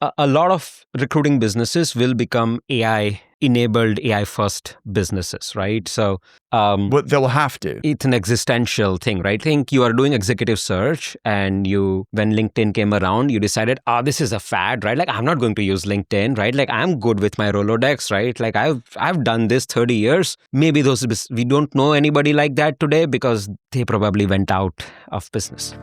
a lot of recruiting businesses will become AI-enabled, AI-first businesses, right? So But they'll have to. it's an existential thing, right? Think you are doing executive search and when LinkedIn came around, you decided, this is a fad, right? Like, I'm not going to use LinkedIn, right? Like, I'm good with my Rolodex, right? Like, I've done this 30 years. Maybe we don't know anybody like that today because they probably went out of business.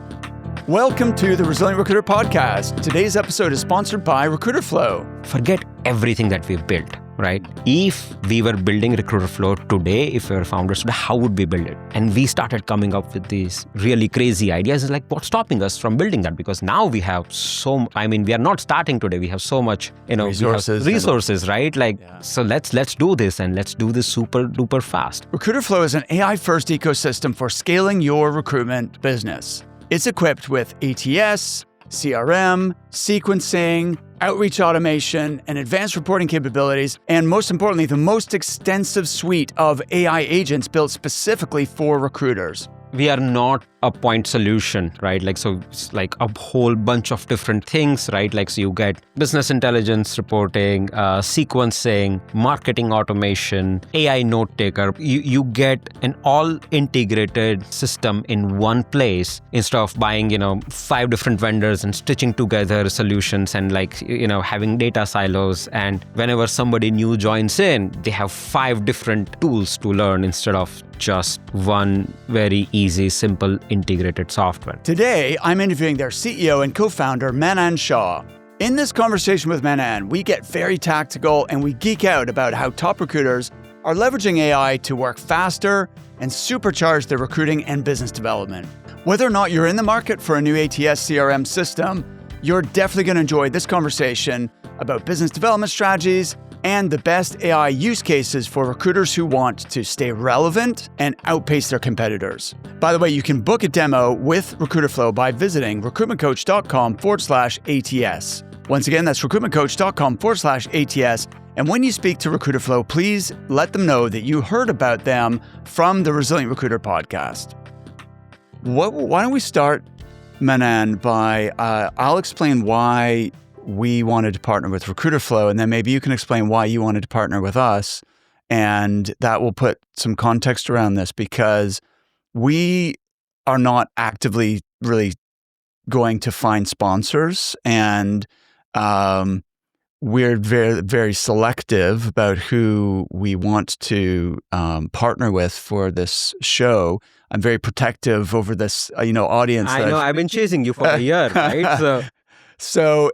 Welcome to the Resilient Recruiter Podcast. Today's episode is sponsored by Recruiter Flow. Forget everything that we've built, right? If we were building Recruiter Flow today, if we were founders today, how would we build it? And we started coming up with these really crazy ideas. It's like, what's stopping us from building that? Because now we have we are not starting today. We have so much, resources, right? So let's do this, and let's do this super duper fast. Recruiter Flow is an AI-first ecosystem for scaling your recruitment business. It's equipped with ATS, CRM, sequencing, outreach automation, and advanced reporting capabilities, and most importantly, the most extensive suite of AI agents built specifically for recruiters. We are not a point solution, right? So it's like a whole bunch of different things, right? So you get business intelligence reporting, sequencing, marketing automation, AI note taker. You get an all integrated system in one place instead of buying, 5 different vendors and stitching together solutions and having data silos. And whenever somebody new joins in, they have 5 different tools to learn instead of just one very easy, simple, integrated software. Today, I'm interviewing their CEO and co-founder, Manan Shah. In this conversation with Manan, we get very tactical and we geek out about how top recruiters are leveraging AI to work faster and supercharge their recruiting and business development. Whether or not you're in the market for a new ATS CRM system, you're definitely going to enjoy this conversation about business development strategies and the best AI use cases for recruiters who want to stay relevant and outpace their competitors. By the way, you can book a demo with Recruiter Flow by visiting recruitmentcoach.com/ATS. Once again, that's recruitmentcoach.com/ATS. And when you speak to Recruiter Flow, please let them know that you heard about them from the Resilient Recruiter podcast. Why don't we start, Manan, by I'll explain why we wanted to partner with Recruiter Flow, and then maybe you can explain why you wanted to partner with us, and that will put some context around this, because we are not actively really going to find sponsors, and we're very, very selective about who we want to partner with for this show. I'm very protective over this, audience. I know, I've been chasing you for a year, right? So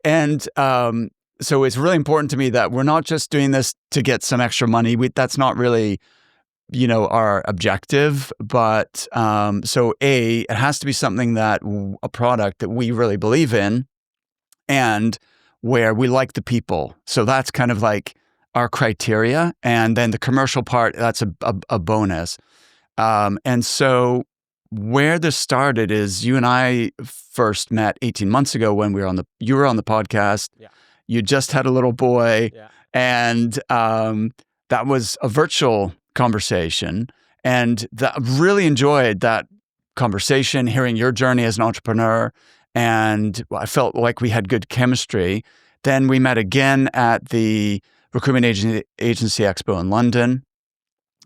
it's really important to me that we're not just doing this to get some extra money. That's not really, our objective. But it has to be something a product that we really believe in and where we like the people. So that's kind of like our criteria. And then the commercial part, that's a bonus. And so where this started is you and I first met 18 months ago when you were on the podcast. Yeah. You just had a little boy. Yeah. And that was a virtual conversation. And really enjoyed that conversation, hearing your journey as an entrepreneur. And I felt like we had good chemistry. Then we met again at the Recruitment Agency Expo in London.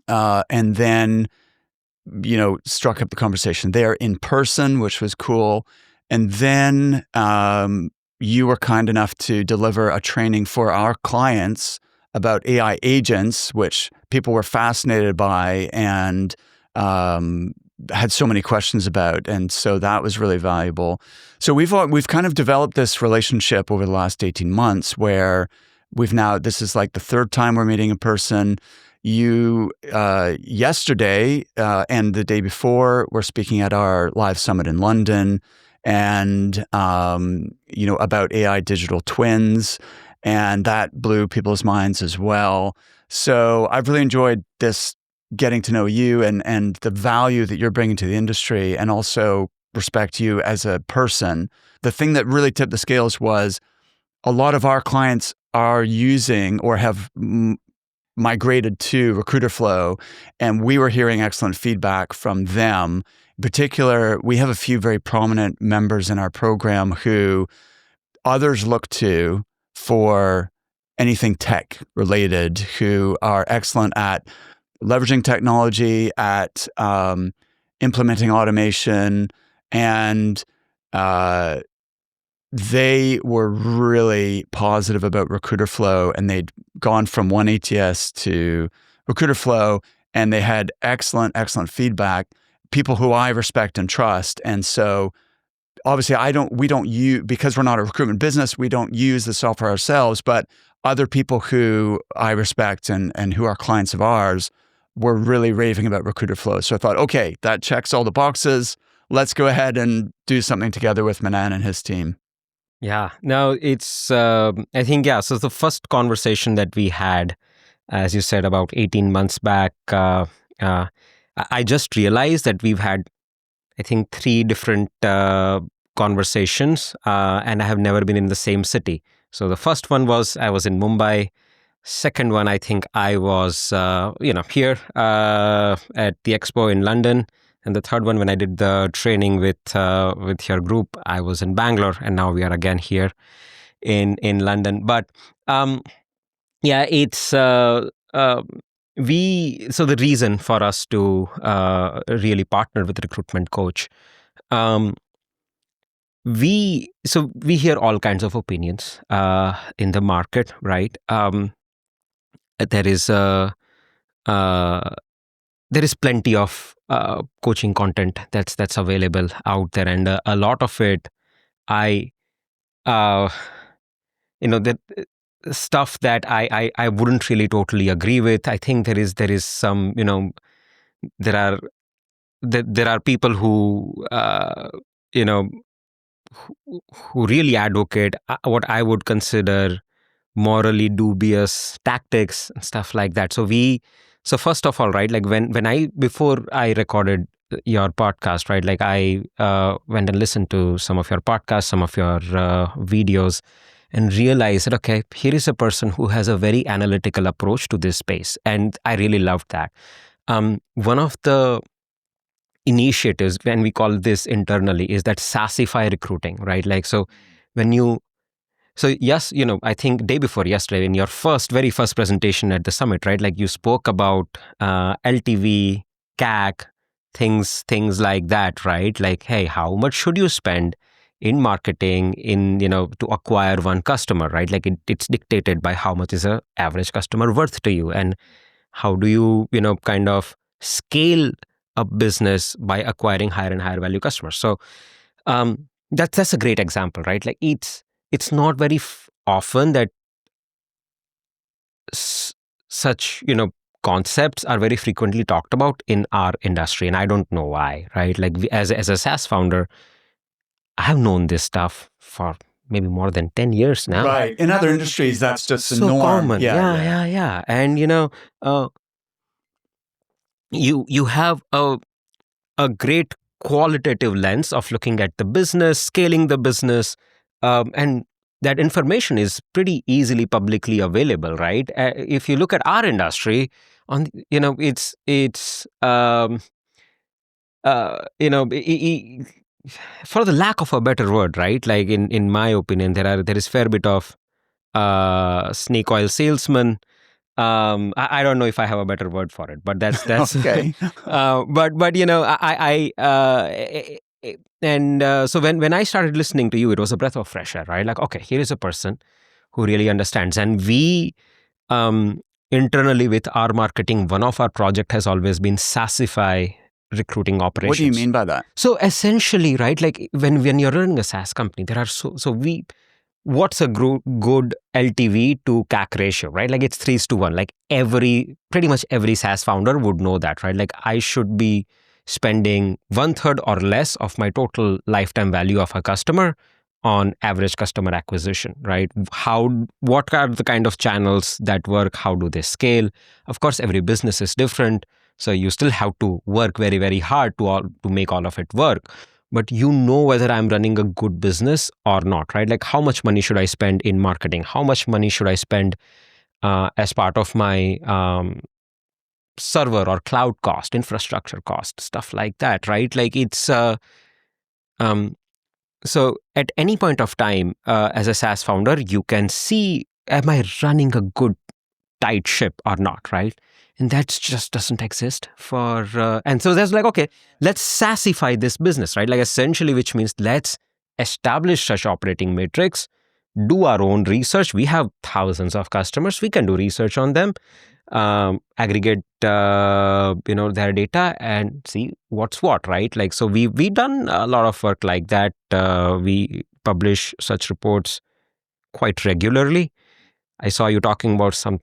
And then struck up the conversation there in person, which was cool. And then you were kind enough to deliver a training for our clients about AI agents, which people were fascinated by and had so many questions about. And so that was really valuable. So we've kind of developed this relationship over the last 18 months where this is like the 3rd time we're meeting in person. You, yesterday and the day before, were speaking at our live summit in London and, about AI digital twins, and that blew people's minds as well. So I've really enjoyed this, getting to know you and the value that you're bringing to the industry, and also respect you as a person. The thing that really tipped the scales was a lot of our clients are using or have migrated to Recruiter Flow, and we were hearing excellent feedback from them. In particular, we have a few very prominent members in our program who others look to for anything tech related, who are excellent at leveraging technology, at implementing automation, and they were really positive about Recruiter Flow, and they'd gone from one ATS to Recruiter Flow, and they had excellent feedback. People who I respect and trust, and so obviously we don't use, because we're not a recruitment business, we don't use the software ourselves, but other people who I respect and who are clients of ours were really raving about Recruiter Flow. So I thought, okay, that checks all the boxes. Let's go ahead and do something together with Manan and his team. Yeah, no, it's, I think, yeah. So the first conversation that we had, as you said, about 18 months back, I just realized that we've had, I think, 3 different conversations, and I have never been in the same city. So the first one was I was in Mumbai. Second one, I think I was, here at the expo in London. And the third one, when I did the training with your group, I was in Bangalore, and now we are again here in London. But it's so the reason for us to really partner with Recruitment Coach, we hear all kinds of opinions in the market, right? There is plenty of coaching content that's available out there, and a lot of it, that stuff that I wouldn't really totally agree with. I think there is some, there are people who who really advocate what I would consider morally dubious tactics and stuff like that. So first of all, right, like before I recorded your podcast, right, like I went and listened to some of your podcasts, some of your videos, and realized that, okay, here is a person who has a very analytical approach to this space. And I really loved that. One of the initiatives, when we call this internally, is that SaaSify recruiting, right? Like, so yes, I think day before yesterday, in your very first presentation at the summit, right, like you spoke about LTV, CAC, things like that, right? Like, hey, how much should you spend in marketing to acquire one customer, right? Like it's dictated by how much is a average customer worth to you, and how do you kind of scale a business by acquiring higher and higher value customers. So that's a great example, right? Like it's not very often that such concepts are very frequently talked about in our industry, and I don't know why, right? Like as a SaaS founder, I have known this stuff for maybe more than 10 years now. Right. In other industries, that's just the so norm. Common. Yeah. And you have a great qualitative lens of looking at the business, scaling the business, and that information is pretty easily publicly available, right? If you look at our industry, it's for the lack of a better word, right? Like in my opinion, there is fair bit of snake oil salesman. I don't know if I have a better word for it, but that's okay. but so when I started listening to you, it was a breath of fresh air, right? Like, okay, here is a person who really understands, and we internally with our marketing, one of our project has always been SaaSify recruiting operations. What do you mean by that? So essentially, right, like when you're running a SaaS company, there are what's a good LTV to CAC ratio, right? Like it's 3:1. Like pretty much every SaaS founder would know that, right? Like I should be spending 1/3 or less of my total lifetime value of a customer on average customer acquisition, right? What are the kind of channels that work? How do they scale? Of course, every business is different. So you still have to work very, very hard to make all of it work. But whether I'm running a good business or not, right? Like how much money should I spend in marketing? How much money should I spend as part of my server or cloud cost, infrastructure cost, stuff like that, right? Like it's So at any point of time, as a SaaS founder, you can see, am I running a good, tight ship or not, right? And that just doesn't exist for, and so there's like, okay, let's SaaSify this business, right? Like essentially, which means let's establish such operating metrics, do our own research. We have thousands of customers. We can do research on them, aggregate, their data and see what's what, right? Like, so we've done a lot of work like that. We publish such reports quite regularly. I saw you talking about some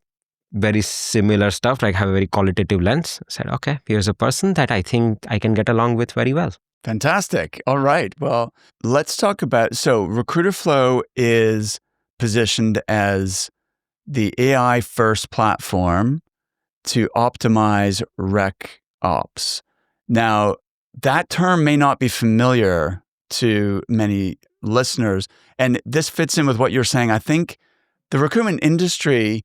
very similar stuff, like have a very qualitative lens. I said, okay, here's a person that I think I can get along with very well. Fantastic. All right. Well, let's talk about, so Recruiter Flow is positioned as the AI first platform to optimize RecOps. Now, that term may not be familiar to many listeners, and this fits in with what you're saying. I think the recruitment industry,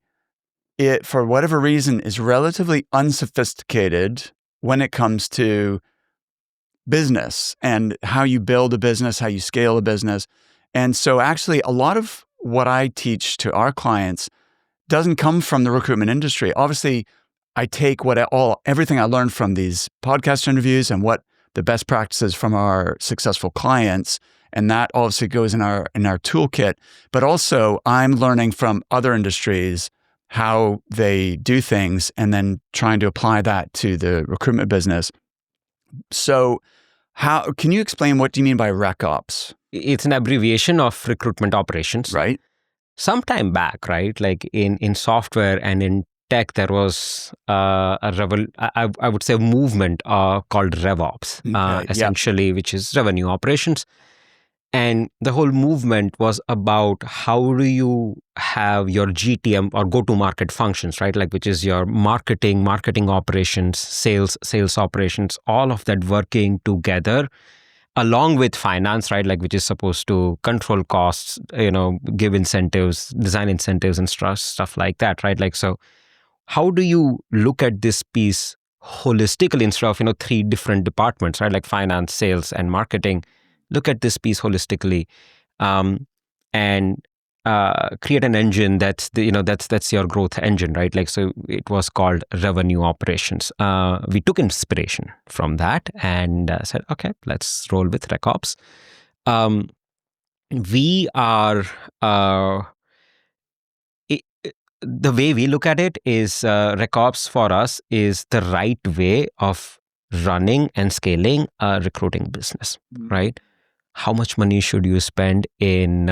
it, for whatever reason, is relatively unsophisticated when it comes to business and how you build a business, how you scale a business. And so actually a lot of what I teach to our clients doesn't come from the recruitment industry. Obviously, I take everything I learned from these podcast interviews and what the best practices from our successful clients, and that obviously goes in our toolkit. But also, I'm learning from other industries how they do things, and then trying to apply that to the recruitment business. So, how can you explain what do you mean by RecOps? It's an abbreviation of recruitment operations. Right. Some time back, right? Like in software and in tech, there was I would say a movement called RevOps, Okay, essentially, which is revenue operations. And the whole movement was about how do you have your GTM or go-to-market functions, right? Like, which is your marketing operations, sales operations, all of that working together, along with finance, right? Like, which is supposed to control costs, give incentives, design incentives and stuff like that, right? Like, so how do you look at this piece holistically instead of, three different departments, right? Like finance, sales, and marketing. Look at this piece holistically, and create an engine that's that's your growth engine, right? Like, so it was called revenue operations. We took inspiration from that and said, okay, let's roll with RecOps. We are the way we look at it is RecOps for us is the right way of running and scaling a recruiting business, right? How much money should you spend in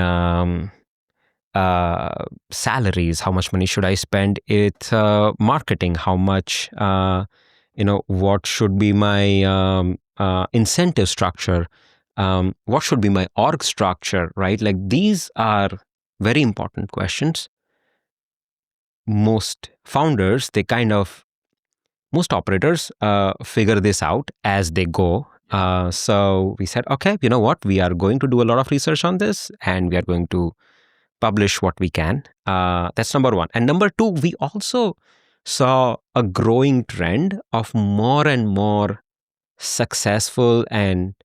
salaries? How much money should I spend with marketing? How much, what should be my incentive structure? What should be my org structure, right? Like, these are very important questions. Most founders, most operators figure this out as they go. So we said, okay, you know what? We are going to do a lot of research on this, and we are going to publish what we can. That's number one. And number two, we also saw a growing trend of more and more successful and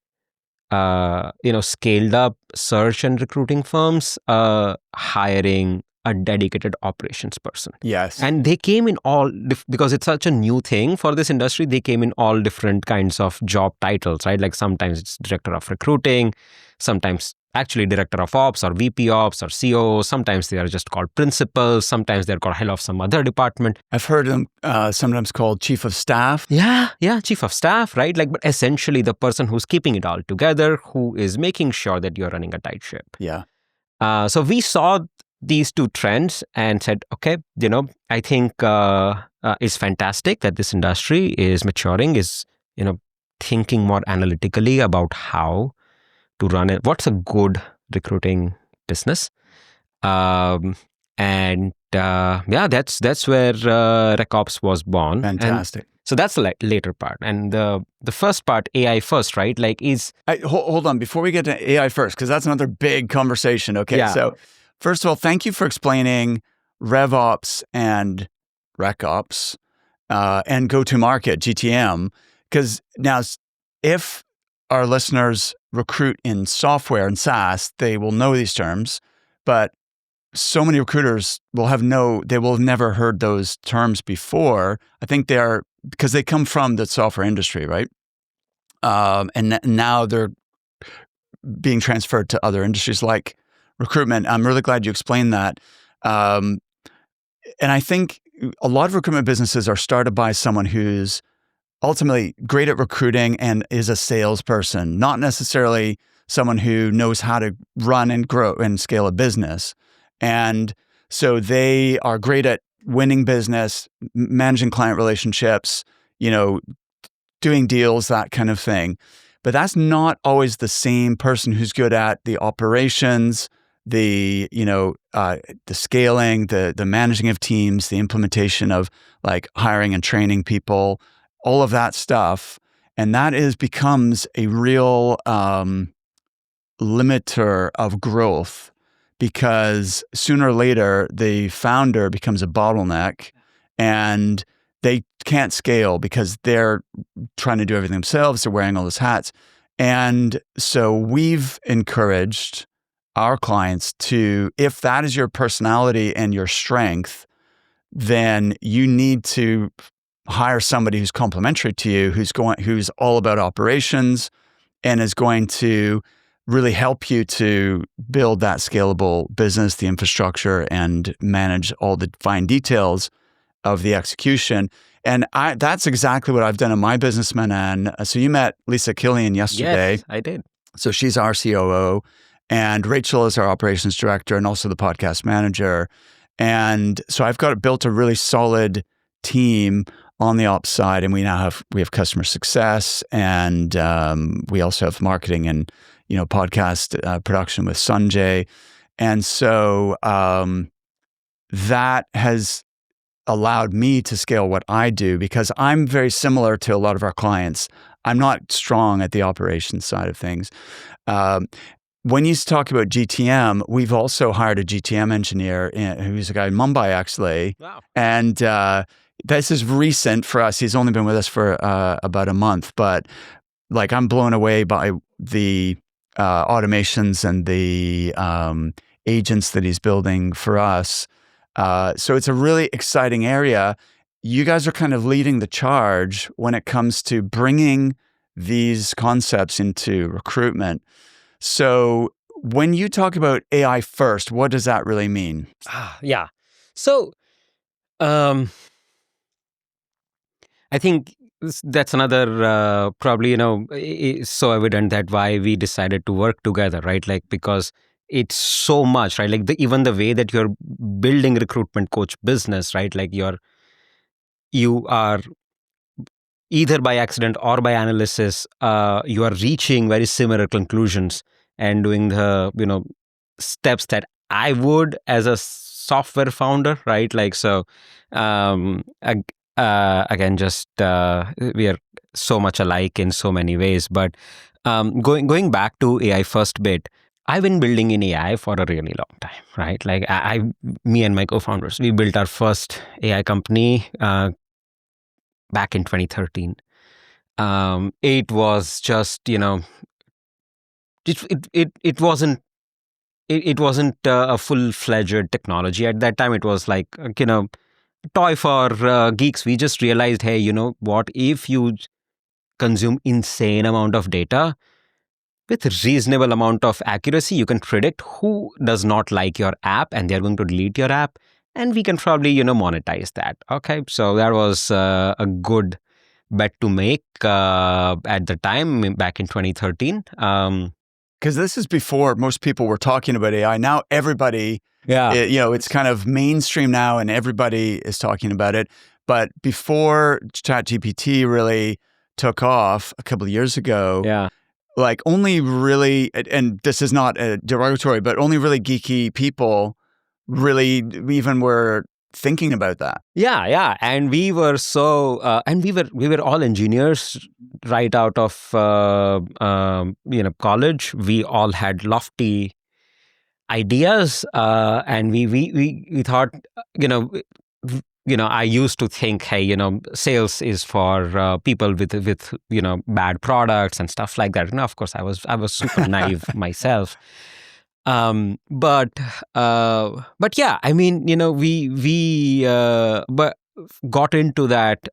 scaled up search and recruiting firms hiring a dedicated operations person. Yes. And they came in all, because it's such a new thing for this industry, they came in all different kinds of job titles, right? Like sometimes it's director of recruiting, sometimes actually director of ops or VP ops or COO. Sometimes they are just called principals. Sometimes they're called head of some other department. I've heard them sometimes called chief of staff. Yeah, chief of staff, right? Like, but essentially the person who's keeping it all together, who is making sure that you're running a tight ship. Yeah. So we saw these two trends and said, okay, I think it's fantastic that this industry is maturing, is, thinking more analytically about how to run it. What's a good recruiting business? And that's where RecOps was born. Fantastic. And so that's the later part. And the first part, AI first, right? Like hold on, before we get to AI first, because that's another big conversation. Okay, yeah. So first of all, thank you for explaining RevOps and RecOps and go-to-market, GTM, because now if our listeners recruit in software and SaaS, they will know these terms, but so many recruiters will have never heard those terms before. I think because they come from the software industry, right? And now they're being transferred to other industries like recruitment. I'm really glad you explained that. And I think a lot of recruitment businesses are started by someone who's ultimately great at recruiting and is a salesperson, not necessarily someone who knows how to run and grow and scale a business. And so they are great at winning business, managing client relationships, doing deals, that kind of thing. But that's not always the same person who's good at the operations, the scaling, the managing of teams, the implementation of like hiring and training people, all of that stuff. And that becomes a real limiter of growth, because sooner or later the founder becomes a bottleneck and they can't scale because they're trying to do everything themselves. They're wearing all those hats. And so we've encouraged our clients to, if that is your personality and your strength, then you need to hire somebody who's complementary to you, who's all about operations and is going to really help you to build that scalable business, the infrastructure, and manage all the fine details of the execution. And that's exactly what I've done in my business, Manan. So you met Lisa Killian yesterday. Yes, I did. So she's our COO, and Rachel is our operations director and also the podcast manager. And so I've built a really solid team on the ops side, and we have customer success, and we also have marketing and podcast production with Sanjay. And so that has allowed me to scale what I do, because I'm very similar to a lot of our clients. I'm not strong at the operations side of things. When you talk about GTM, we've also hired a GTM engineer who's a guy in Mumbai, actually. Wow. And this is recent for us. He's only been with us for about a month, but like I'm blown away by the automations and the agents that he's building for us. So it's a really exciting area. You guys are kind of leading the charge when it comes to bringing these concepts into recruitment. So when you talk about AI first, what does that really mean? Yeah. So I think that's another probably, so evident that why we decided to work together, right? Like, because it's so much, right? Like even the way that you're building recruitment coach business, right? Like you are either by accident or by analysis, you are reaching very similar conclusions and doing the, steps that I would as a software founder, right? Like, so again, just we are so much alike in so many ways. But going back to AI first bit, I've been building in AI for a really long time, right? Like me and my co-founders, we built our first AI company back in 2013. It was just, it wasn't a full-fledged technology at that time. It was like, toy for geeks. We just realized, hey, you know what? If you consume insane amount of data with reasonable amount of accuracy, you can predict who does not like your app, and they're going to delete your app, and we can probably, monetize that. Okay, so that was a good bet to make at the time back in 2013. Because this is before most people were talking about AI. Now everybody, it's kind of mainstream now, and everybody is talking about it. But before ChatGPT really took off a couple of years ago, like only really, and this is not a derogatory, but only really geeky people really even were thinking about that. Yeah. And we were and we were all engineers right out of, college. We all had lofty ideas, and we thought, I used to think, hey, sales is for people with bad products and stuff like that. Of course, I was super naive myself. But yeah, I mean, we but got into that.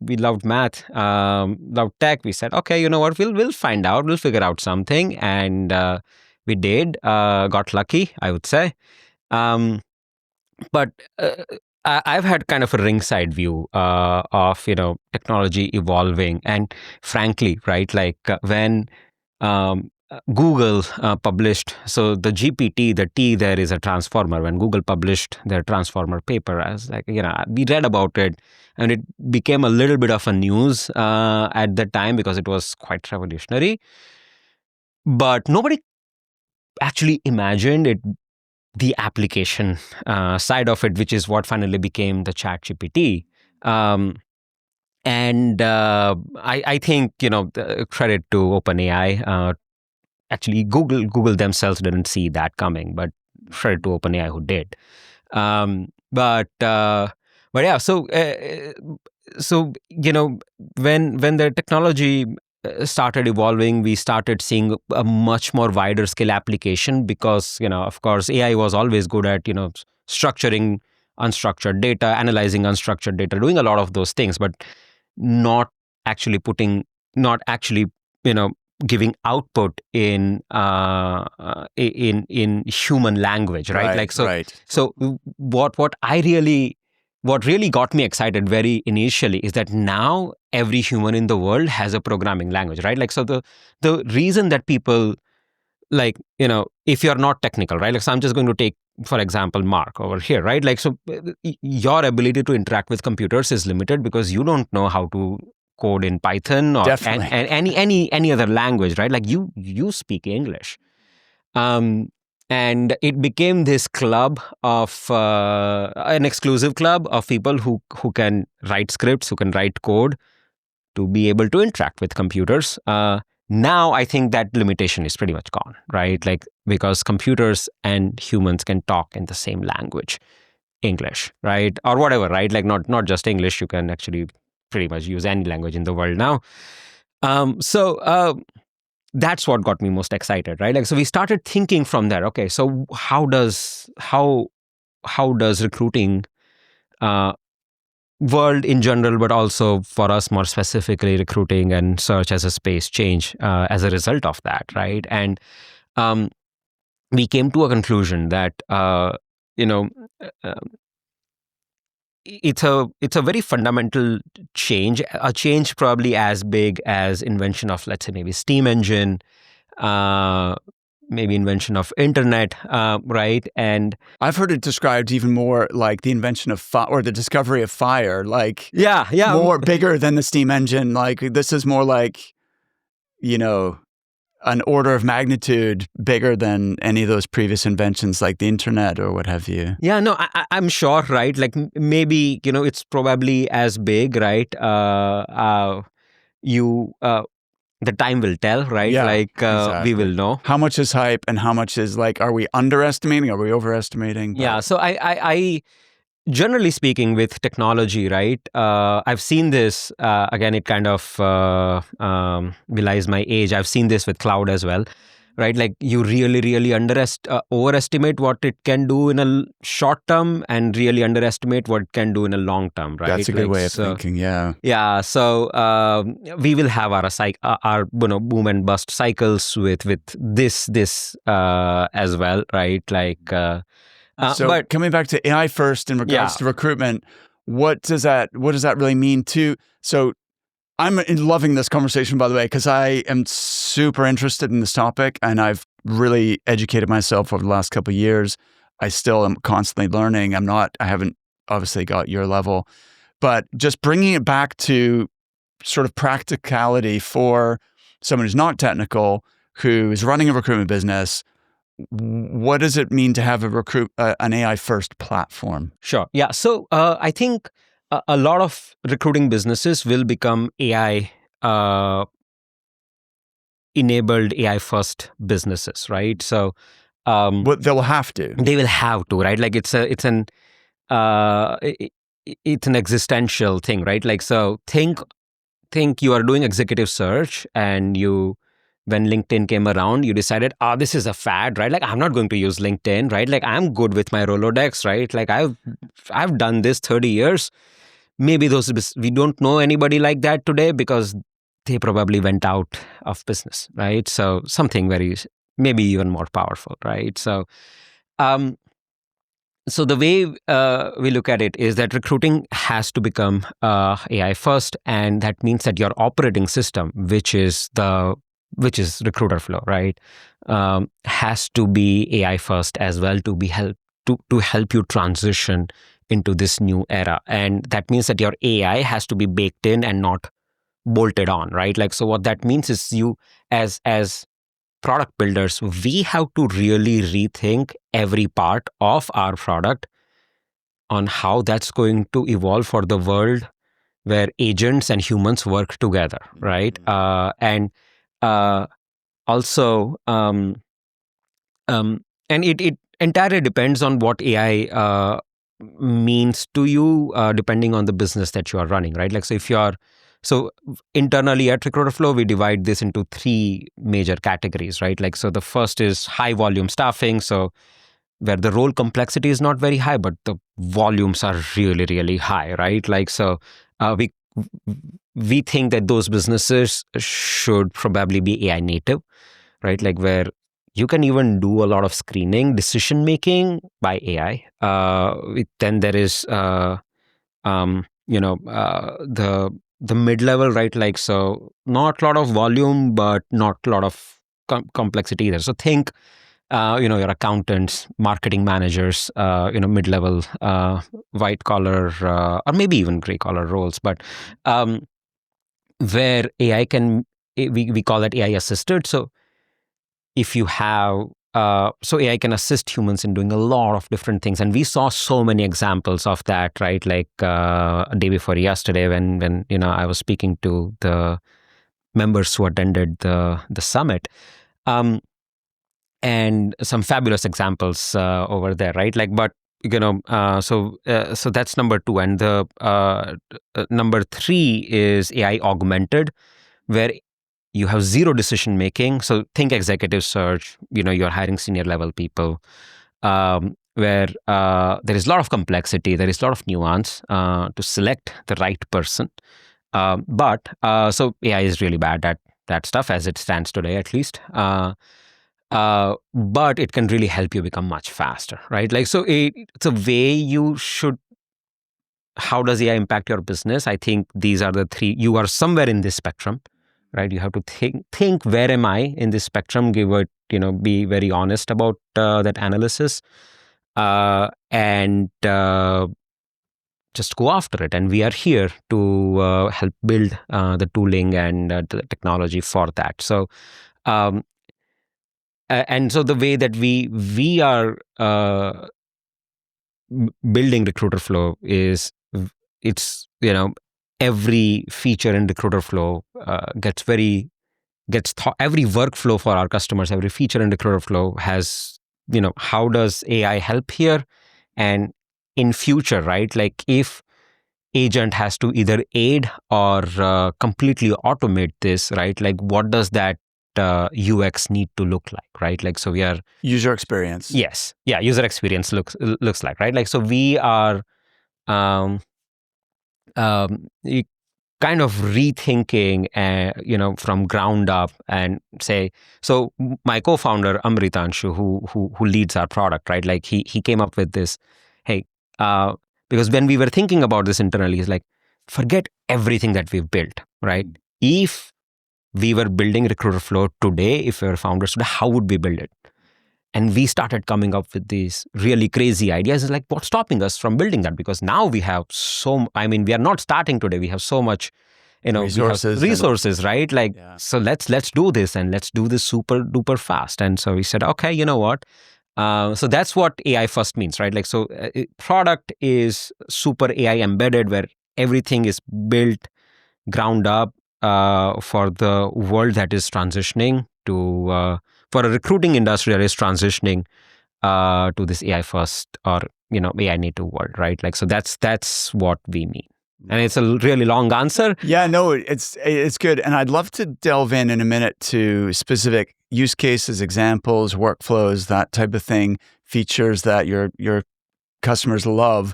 We loved math, loved tech. We said, okay, you know what? We'll find out. We'll figure out something, and we did. Got lucky, I would say. But I've had kind of a ringside view of technology evolving, and frankly, right, like when Google published, so the GPT, the T there is a transformer. When Google published their transformer paper, I was like, we read about it, and it became a little bit of a news at the time because it was quite revolutionary. But nobody actually imagined it, the application side of it, which is what finally became the Chat GPT. And I think, the credit to OpenAI. Actually, Google themselves didn't see that coming, but credit to OpenAI who did. But yeah, so when the technology started evolving, we started seeing a much more wider scale application because, of course, AI was always good at, structuring unstructured data, analyzing unstructured data, doing a lot of those things, but not actually giving output in human language, right? Like so. Right. So what really got me excited very initially is that now every human in the world has a programming language, right? Like, so the reason that people, like, if you're not technical, right? Like, so I'm just going to take, for example, Mark over here, right? Like, so your ability to interact with computers is limited because you don't know how to code in Python or Definitely. and any other language, right? Like, you speak English. And it became this club of an exclusive club of people who can write scripts, who can write code to be able to interact with computers. Now I think that limitation is pretty much gone, right? Like, because computers and humans can talk in the same language, English, right? Or whatever, right? Like, not just English, you can actually pretty much use any language in the world now. So that's what got me most excited, right? Like, so we started thinking from there. Okay, so how does recruiting world in general, but also for us more specifically, recruiting and search as a space change as a result of that, right? And we came to a conclusion that you know. Uh, it's a very fundamental change, a change probably as big as invention of, let's say, maybe steam engine, maybe invention of internet, right? And I've heard it described even more like the invention of fire or the discovery of fire, like yeah, more bigger than the steam engine. Like, this is more like, an order of magnitude bigger than any of those previous inventions, like the internet or what have you. Yeah, no, I'm sure, right? Like, maybe, it's probably as big, right? The time will tell, right? Yeah, like, exactly. we will know. How much is hype and how much is, like, are we underestimating? Are we overestimating? Yeah, so I generally speaking, with technology, right? I've seen this, again, it kind of belies my age. I've seen this with cloud as well, right? Like, you really overestimate what it can do in a short term and really underestimate what it can do in a long term, right? That's a good way of thinking, yeah. Yeah, so we will have our boom and bust cycles with this as well, right? Like, but coming back to AI first in regards to recruitment, what does that really mean too? So I'm loving this conversation, by the way, because I am super interested in this topic and I've really educated myself over the last couple of years. I still am constantly learning. I haven't obviously got your level, but just bringing it back to sort of practicality for someone who's not technical, who is running a recruitment business. What does it mean to have an AI first platform? Sure. Yeah. So I think a lot of recruiting businesses will become AI enabled, AI first businesses, right? So they will have to. They will have to, right? Like, it's an it's an existential thing, right? Like, so think you are doing executive search, and when LinkedIn came around, you decided, this is a fad, right? Like, I'm not going to use LinkedIn, right? Like, I'm good with my Rolodex, right? Like, I've done this 30 years. Maybe we don't know anybody like that today because they probably went out of business, right? So something very, maybe even more powerful, right? Um, so the way we look at it is that recruiting has to become AI first, and that means that your operating system, which is recruiter flow, right, has to be AI first as well to help you transition into this new era. And that means that your AI has to be baked in and not bolted on, right? Like, so what that means is you as product builders, we have to really rethink every part of our product on how that's going to evolve for the world where agents and humans work together, right? And also, and it entirely depends on what AI means to you, depending on the business that you are running, right? Like, so internally at Recruiter Flow, we divide this into three major categories, right? Like, so the first is high volume staffing. So where the role complexity is not very high, but the volumes are really, really high, right? Like, so we think that those businesses should probably be AI native, right? Like, where you can even do a lot of screening, decision making by AI. Then there is, the mid level, right? Like, so not a lot of volume, but not a lot of complexity either. So think, your accountants, marketing managers, mid level, white collar, or maybe even gray collar roles, but where AI we call that AI assisted. So if you have, so AI can assist humans in doing a lot of different things, and we saw so many examples of that, right? Like a day before yesterday, when I was speaking to the members who attended the summit, and some fabulous examples over there, right? Like, but so that's number two, and the number three is AI-augmented, where you have zero decision making. So think executive search, you're hiring senior level people, where there is a lot of complexity, there is a lot of nuance to select the right person. But so AI is really bad at that stuff as it stands today, at least. But it can really help you become much faster, right? Like, so it's a way you should. How does AI impact your business? I think these are the three. You are somewhere in this spectrum, right? You have to think where am I in this spectrum? Give it, be very honest about that analysis, and just go after it. And we are here to help build the tooling and the technology for that. So, and so the way that we are building Recruiter Flow is, it's every feature in Recruiter Flow every workflow for our customers, every feature in Recruiter Flow has, how does AI help here? And in future, right? Like, if agent has to either aid or completely automate this, right? Like, what does that UX need to look like, right? Like, so we are user experience. Yes, yeah, user experience looks like, right? Like, so we are kind of rethinking, from ground up, and say, so my co-founder Amritanshu, who leads our product, right? Like, he came up with this, hey, because when we were thinking about this internally, he's like, forget everything that we've built, right? If we were building Recruiter Flow today, if we were founders today, how would we build it? And we started coming up with these really crazy ideas. It's like, what's stopping us from building that? Because now we have we are not starting today. We have so much, resources, right? Like, yeah. So let's do this, and let's do this super duper fast. And so we said, okay, you know what? So that's what AI first means, right? Like, so product is super AI embedded, where everything is built ground up for the world that is transitioning to, for a recruiting industry that is transitioning to this AI first or AI native world, right? Like, so that's what we mean. And it's a really long answer. Yeah, no, it's good. And I'd love to delve in a minute to specific use cases, examples, workflows, that type of thing, features that your customers love.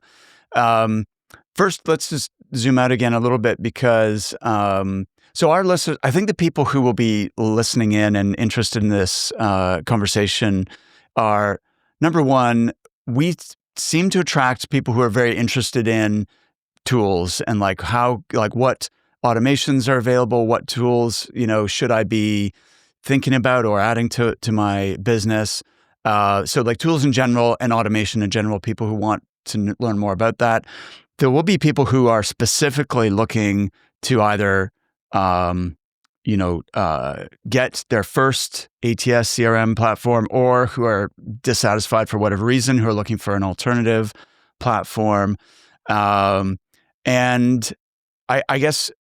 First, let's just zoom out again a little bit because so our listeners, I think the people who will be listening in and interested in this conversation are, number one, we seem to attract people who are very interested in tools and like what automations are available, what tools, should I be thinking about or adding to my business. So like tools in general and automation in general, people who want to learn more about that. There will be people who are specifically looking to either, get their first ATS CRM platform, or who are dissatisfied for whatever reason, who are looking for an alternative platform. And I guess,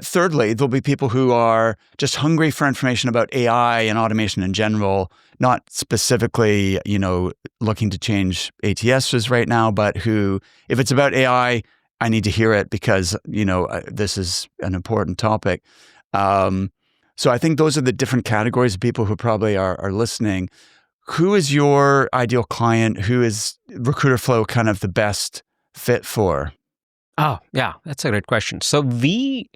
thirdly, there'll be people who are just hungry for information about AI and automation in general, not specifically, looking to change ATSs right now, but who, if it's about AI, I need to hear it because, this is an important topic. So I think those are the different categories of people who probably are listening. Who is your ideal client? Who is Recruiterflow kind of the best fit for? Oh, yeah, that's a great question. So we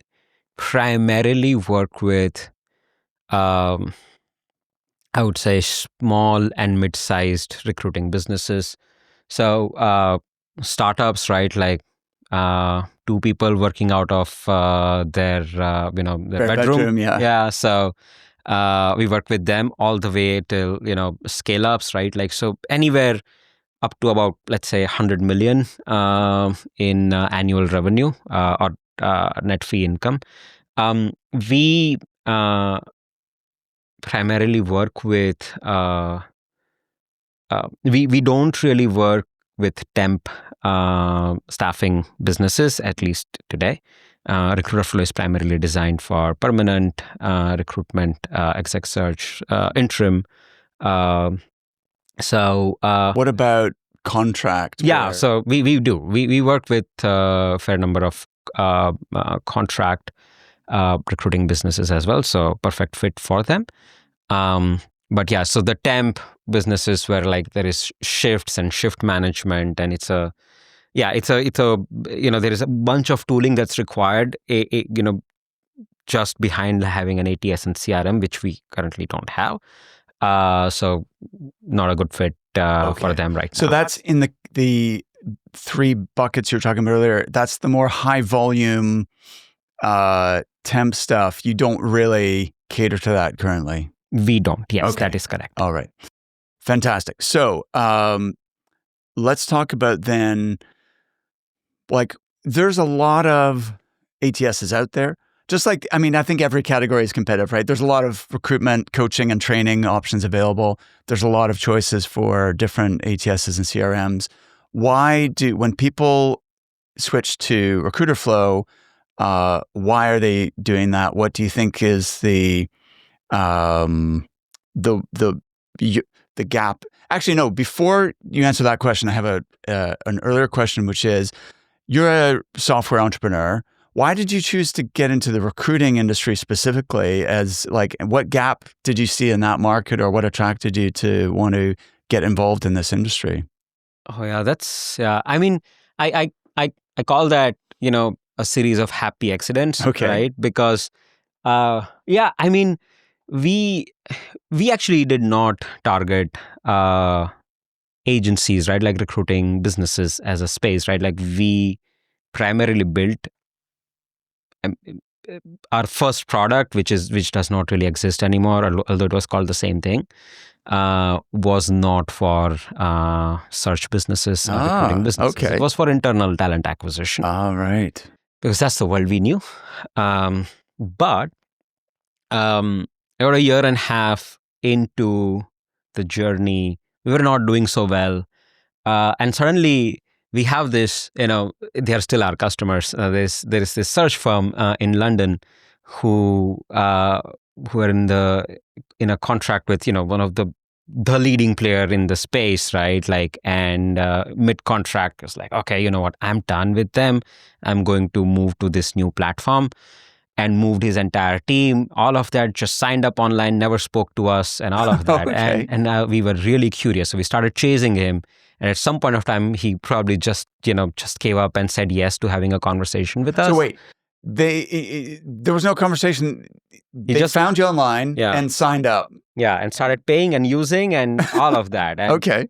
primarily work with, I would say, small and mid-sized recruiting businesses. So startups, right? Like 2 people working out of their bedroom. Yeah. So we work with them all the way till scale ups, right? Like, so anywhere up to about, let's say, 100 million in annual revenue or net fee income. We primarily work with we don't really work with temp staffing businesses, at least today. Recruiterflow is primarily designed for permanent recruitment, exec search, interim. So what about contract? Yeah, so we do. We work with a fair number of contract recruiting businesses as well. So perfect fit for them. But yeah, so the temp businesses where like there is shifts and shift management, and it's a there is a bunch of tooling that's required, just behind having an ATS and CRM, which we currently don't have. So not a good fit for them right now. So that's in the 3 buckets you were talking about earlier. That's the more high volume temp stuff. You don't really cater to that currently. We don't. Yes, that is correct. All right. Fantastic. So let's talk about then, like, there's a lot of ATSs out there. Just like, I think every category is competitive, right? There's a lot of recruitment, coaching, and training options available. There's a lot of choices for different ATSs and CRMs. When people switch to Recruiterflow, why are they doing that? What do you think is the gap? Actually, no. Before you answer that question, I have an earlier question, which is: you're a software entrepreneur. Why did you choose to get into the recruiting industry specifically? What gap did you see in that market, or what attracted you to want to get involved in this industry? Oh yeah, that's I call that a series of happy accidents, right? Because we actually did not target agencies, right? Like recruiting businesses as a space, right? Like we primarily built our first product, which does not really exist anymore, although it was called the same thing, was not for search businesses or recruiting businesses. Okay. It was for internal talent acquisition. All right. Because that's the world we knew. But about a year and a half into the journey, we were not doing so well. And suddenly we have this, they are still our customers. There is this search firm in London who are in a contract with, one of the the leading player in the space, right? Like, and mid-contract was like, okay, you know what? I'm done with them. I'm going to move to this new platform, and moved his entire team. All of that, just signed up online, never spoke to us, and all of that. Okay. And we were really curious. So we started chasing him. And at some point of time, he probably just gave up and said yes to having a conversation with us. So wait, there was no conversation. They just found you online and signed up. Yeah, and started paying and using and all of that. And, okay.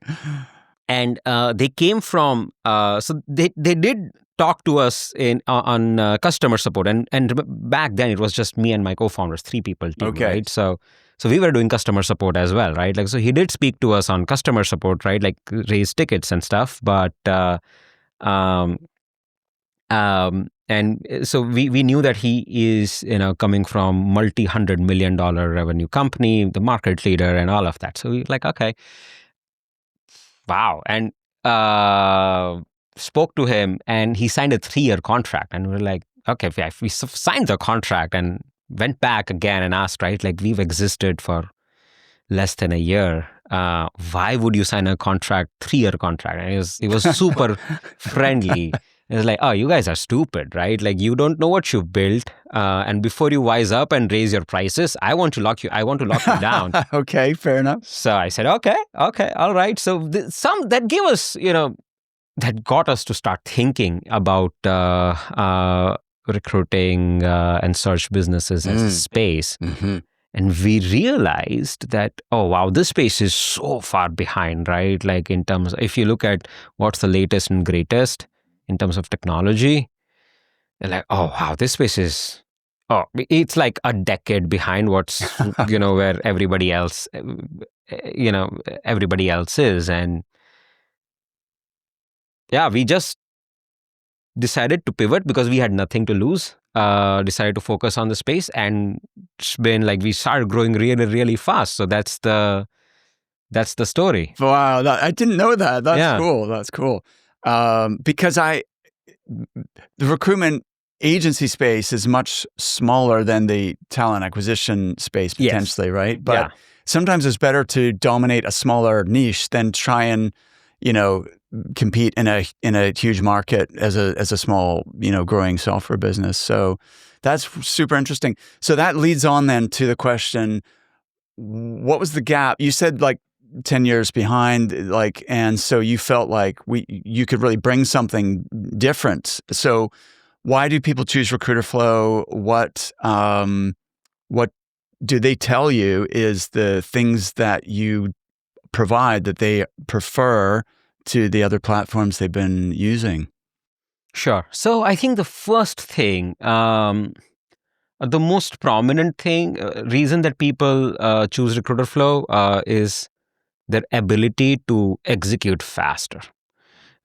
And they came from, so they did talk to us on customer support. And back then, it was just me and my co-founders, 3 people team, right? So we were doing customer support as well, right? Like, so he did speak to us on customer support, right? Like raise tickets and stuff. But and so we knew that he is coming from multi-$100 million revenue company, the market leader, and all of that. So we were like, okay, wow, and spoke to him, and he signed a 3-year contract, and we were like, okay, we signed the contract, and went back again and asked, right, like, we've existed for less than a year. Why would you sign a contract, 3-year contract? And he was super friendly. It was like, oh, you guys are stupid, right? Like, you don't know what you've built. And before you wise up and raise your prices, I want to lock you down. Okay, fair enough. So I said, okay, all right. So that gave us, that got us to start thinking about recruiting and search businesses as a space. Mm-hmm. And we realized that, oh, wow, this space is so far behind, right? Like, in terms of, if you look at what's the latest and greatest in terms of technology, you're like, oh, wow, this space is, it's like a decade behind what's, where everybody else is. And yeah, we just decided to pivot because we had nothing to lose. Decided to focus on the space, and it's been like we started growing really, really fast. So that's the story. Wow, I didn't know that. That's cool. That's cool. Because the recruitment agency space is much smaller than the talent acquisition space potentially, right? But sometimes it's better to dominate a smaller niche than try and compete in a huge market as a small growing software business. So that's super interesting. So that leads on then to the question: what was the gap? You said like 10 years behind, like, and so you felt like you could really bring something different. So why do people choose Recruiterflow? What do they tell you is the things that you provide that they prefer to the other platforms they've been using? Sure. So I think the first thing, the most prominent reason that people choose Recruiterflow is their ability to execute faster,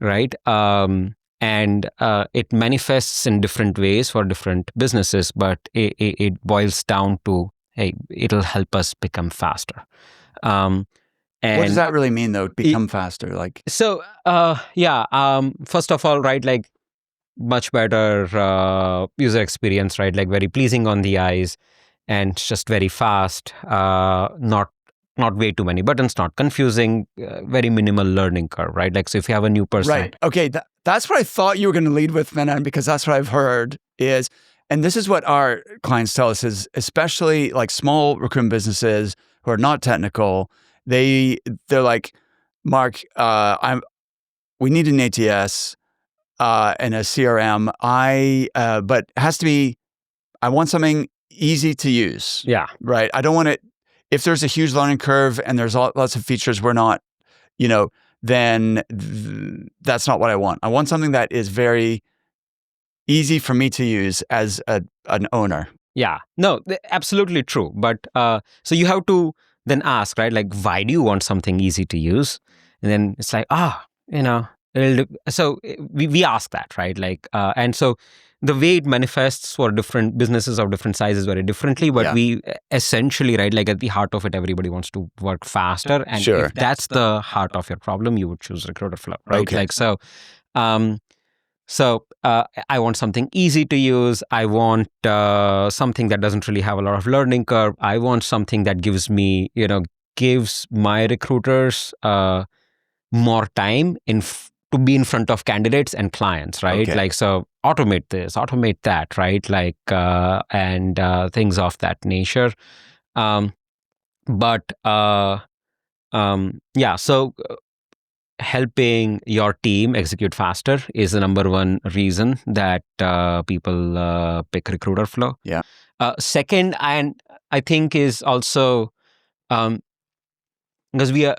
right? And it manifests in different ways for different businesses, but it boils down to, hey, it'll help us become faster. What does that really mean, though? Become faster, like? So, first of all, right, like, much better user experience, right? Like, very pleasing on the eyes, and just very fast. Not way too many buttons, not confusing. Very minimal learning curve, right? Like, so if you have a new person, right? Okay, that's what I thought you were going to lead with, Manan, because that's what I've heard is, and this is what our clients tell us is, especially like small recruitment businesses who are not technical. They're like, Mark, we need an ATS and a CRM. But it has to be, I want something easy to use. Yeah. Right. I don't want it, if there's a huge learning curve and there's lots of features we're not, then that's not what I want. I want something that is very easy for me to use as an owner. Yeah. No, absolutely true. But so you have to then ask, right? Like, why do you want something easy to use? And then it's like, so we ask that, right? Like, and so the way it manifests for different businesses of different sizes very differently, but we essentially, right, like, at the heart of it, everybody wants to work faster. And if that's the heart of your problem, you would choose Recruiterflow, right? Okay. Like, so I want something easy to use. I want something that doesn't really have a lot of learning curve. I want something that gives me, gives my recruiters more time to be in front of candidates and clients, right? Okay. Like, so automate this, automate that, right? Like, and things of that nature. But yeah, so helping your team execute faster is the number one reason that people pick Recruiter Flow. Yeah. Second, and I think is also because we are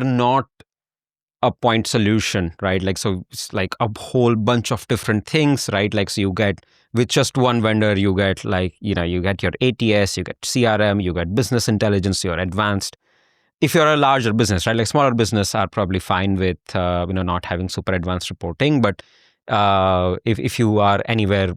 not a point solution, right? Like, so it's like a whole bunch of different things, right? Like, so you get with just one vendor, you get like, you get your ATS, you get CRM, you get business intelligence, you're advanced. If you're a larger business, right? Like smaller business are probably fine with, not having super advanced reporting. But if you are anywhere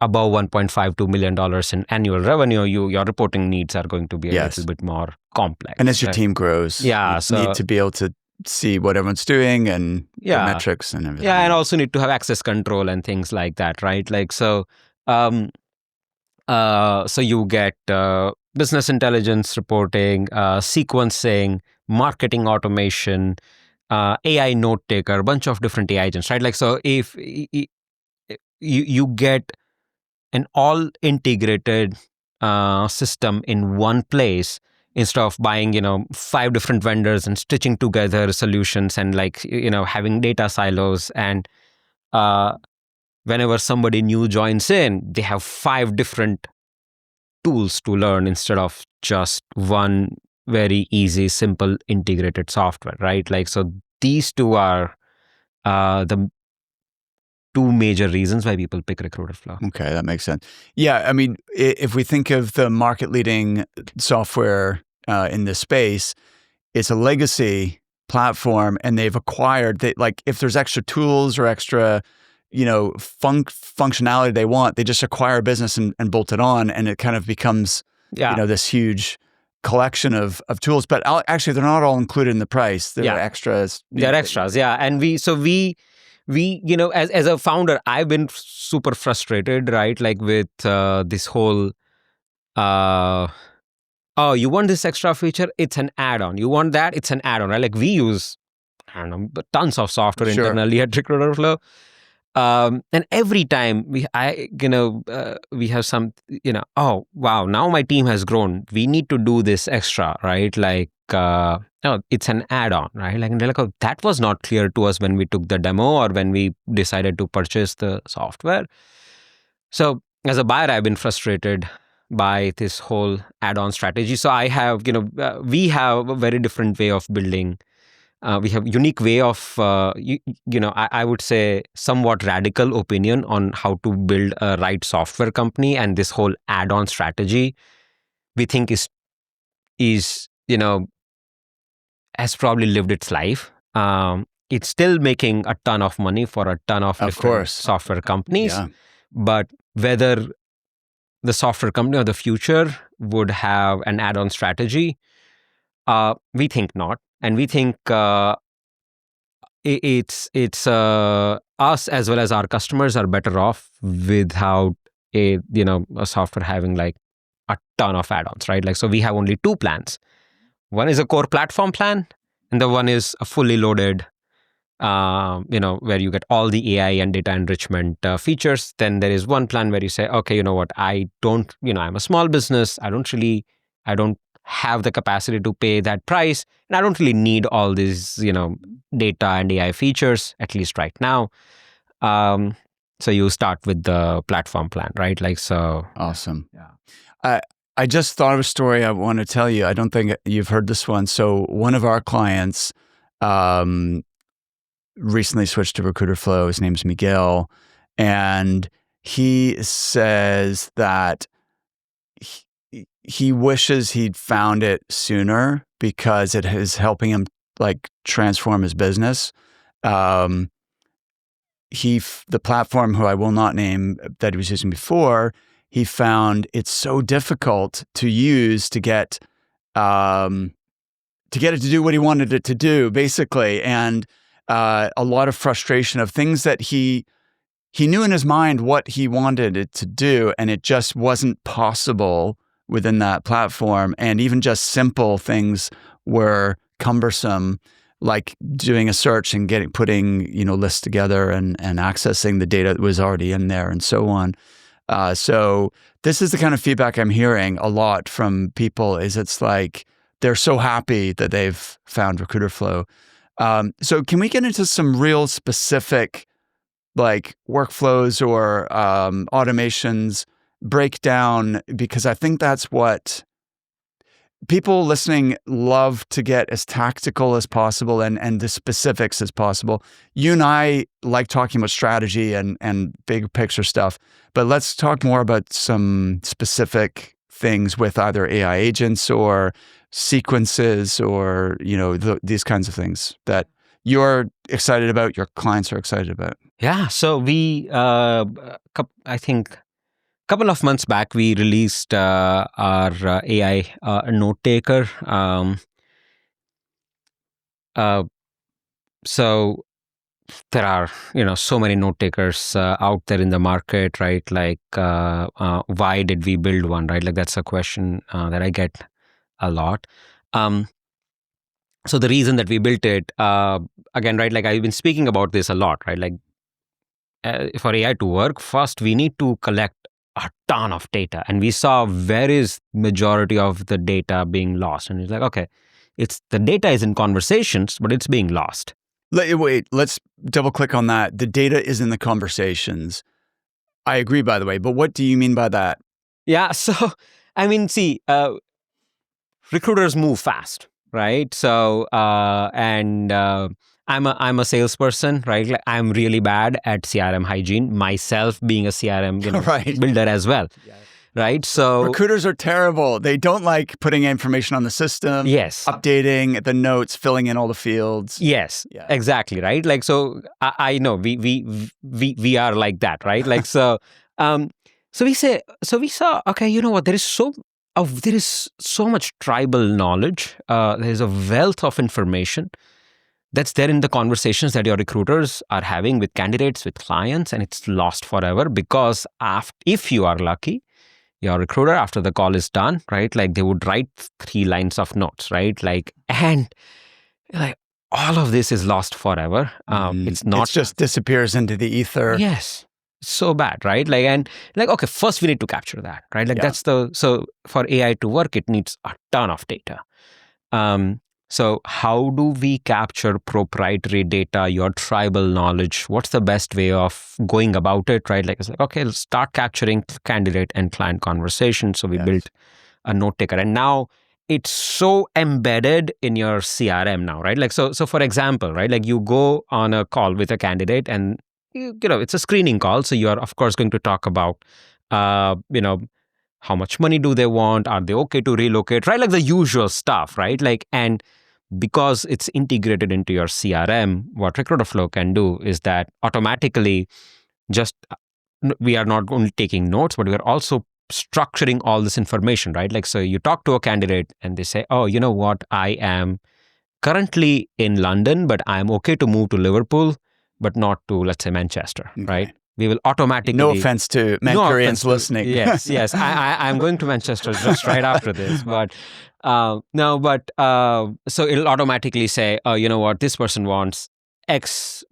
above $1.52 million in annual revenue, your reporting needs are going to be a little bit more complex. And as your team grows, you need to be able to see what everyone's doing and the metrics and everything. Yeah, and also need to have access control and things like that, right? Like, so so you get business intelligence reporting, sequencing, marketing automation, AI note taker, a bunch of different AI agents, right? Like, so if you get an all integrated system in one place instead of buying 5 different vendors and stitching together solutions and like having data silos, and whenever somebody new joins in, they have 5 different tools to learn instead of just one very easy, simple integrated software, right? Like, so these two are the 2 major reasons why people pick Recruiter Flow. Okay, that makes sense. Yeah, I mean, if we think of the market-leading software in this space, it's a legacy platform, and they've acquired like if there's extra tools or extra functionality they want, they just acquire a business and bolt it on, and it kind of becomes this huge collection of tools. But actually, they're not all included in the price. They're extras. They're extras, yeah. And we as a founder, I've been super frustrated, right? Like with this whole, oh, you want this extra feature? It's an add-on. You want that? It's an add-on, right? Like we use, I don't know, tons of software internally at Recruiter Flow. And every time we have some, oh, wow, now my team has grown. We need to do this extra, right? Like, it's an add-on, right? Like, and they're like, oh, that was not clear to us when we took the demo or when we decided to purchase the software. So as a buyer, I've been frustrated by this whole add-on strategy. So I have, we have a very different way of building. We have unique way of, I would say somewhat radical opinion on how to build a right software company, and this whole add-on strategy we think is has probably lived its life. It's still making a ton of money for a ton of different software companies, but whether the software company of the future would have an add-on strategy, we think not. And we think it's us as well as our customers are better off without a software having like a ton of add-ons, right? Like, so we have only 2 plans. One is a core platform plan, and the one is a fully loaded, where you get all the AI and data enrichment features. Then there is one plan where you say, okay, you know what, I don't, I'm a small business. I don't have the capacity to pay that price, and I don't really need all these, data and AI features, at least right now. So you start with the platform plan, right? Like, so. Awesome. Yeah. I just thought of a story I want to tell you. I don't think you've heard this one. So one of our clients recently switched to Recruiter Flow. His name's Miguel. And he says that he wishes he'd found it sooner because it is helping him like transform his business. The platform, who I will not name, that he was using before, he found it's so difficult to use to get it to do what he wanted it to do, basically, and a lot of frustration of things that he knew in his mind what he wanted it to do, and it just wasn't possible within that platform. And even just simple things were cumbersome, like doing a search and putting lists together and accessing the data that was already in there and so on. So this is the kind of feedback I'm hearing a lot from people. Is it's like they're so happy that they've found Recruiter So can we get into some real specific like workflows or automations breakdown? Because I think that's what people listening love to get as tactical as possible and the specifics as possible. You and I like talking about strategy and big picture stuff, but let's talk more about some specific things with either AI agents or sequences or, these kinds of things that you're excited about, your clients are excited about. Yeah. So we, I think, couple of months back, we released our AI note taker. So there are so many note takers out there in the market, right? Like why did we build one, right? Like that's a question that I get a lot. So the reason that we built it, again, right? Like I've been speaking about this a lot, right? Like for AI to work, first we need to collect a ton of data, and we saw where is majority of the data being lost, and it's like, okay, the data is in conversations, but it's being lost. Wait, let's double click on that. The data is in the conversations. I agree, by the way, but what do you mean by that? Yeah, so I mean, see, recruiters move fast, right? So I'm a salesperson, right? Like I'm really bad at CRM hygiene, myself being a CRM right. builder as well. Yeah. Right. So recruiters are terrible. They don't like putting information on the system. Yes. Updating the notes, filling in all the fields. Yes. Yeah. Exactly. Right. Like, so I know we are like that. Right. Like, so we saw, okay, you know what? There is so much tribal knowledge. There's a wealth of information that's there in the conversations that your recruiters are having with candidates, with clients, and it's lost forever because if you are lucky, your recruiter, after the call is done, right? Like they would write 3 lines of notes, right? Like, and like all of this is lost forever. It's not. It just disappears into the ether. Yes. So bad, right? Like, and like, okay, first we need to capture that, right? Like so for AI to work, it needs a ton of data. So how do we capture proprietary data, your tribal knowledge? What's the best way of going about it, right? Like, it's like, okay, let's start capturing candidate and client conversations. So we built a note taker. And now it's so embedded in your CRM now, right? Like, so for example, right, like you go on a call with a candidate and, it's a screening call. So you are, of course, going to talk about, how much money do they want? Are they okay to relocate, right? Like the usual stuff, right? Like, and because it's integrated into your CRM, what Recruiter can do is that automatically we are not only taking notes, but we are also structuring all this information, right? Like, so you talk to a candidate and they say, oh, you know what? I am currently in London, but I'm okay to move to Liverpool, but not to, let's say, Manchester, right? We will automatically... No offense to Mancunians listening. Yes. I'm going to Manchester just right after this. But so it'll automatically say, oh, you know what, this person wants X,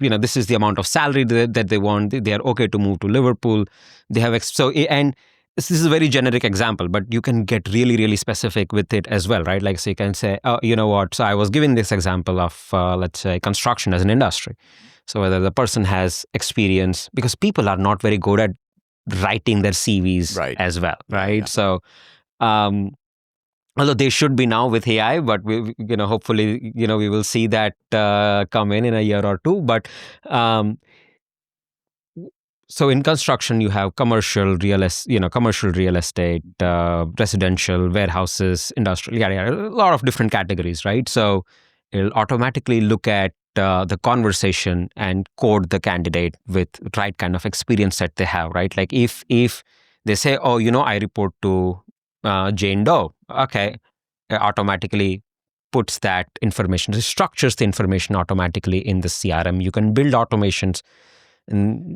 this is the amount of salary that they want. They are okay to move to Liverpool. They have X. So, and this is a very generic example, but you can get really, really specific with it as well, right? Like, so you can say, oh, you know what, so I was giving this example of, let's say, construction as an industry. So whether the person has experience, because people are not very good at writing their CVs as well, right? Yeah. So, although they should be now with AI, but we, hopefully, we will see that come in a year or two. But so in construction, you have commercial real estate, residential, warehouses, industrial, a lot of different categories, right? So it'll automatically look at the conversation and code the candidate with the right kind of experience that they have, right? Like if they say, oh, I report to Jane Doe, okay, it automatically puts that information, it structures the information automatically in the CRM. You can build automations.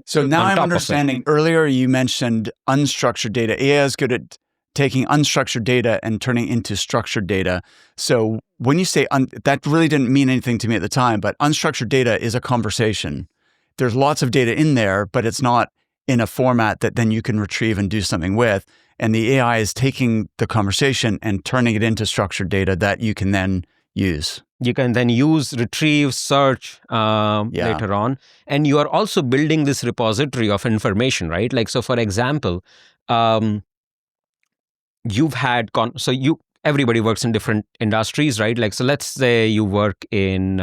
So now I'm understanding. Earlier you mentioned unstructured data. AI is good at taking unstructured data and turning into structured data. So when you say that really didn't mean anything to me at the time, but unstructured data is a conversation. There's lots of data in there, but it's not in a format that then you can retrieve and do something with. And the AI is taking the conversation and turning it into structured data that you can then use. You can then use, retrieve, search later on. And you are also building this repository of information, right? Like, so for example, you've had, everybody works in different industries, right? Like, so let's say you work in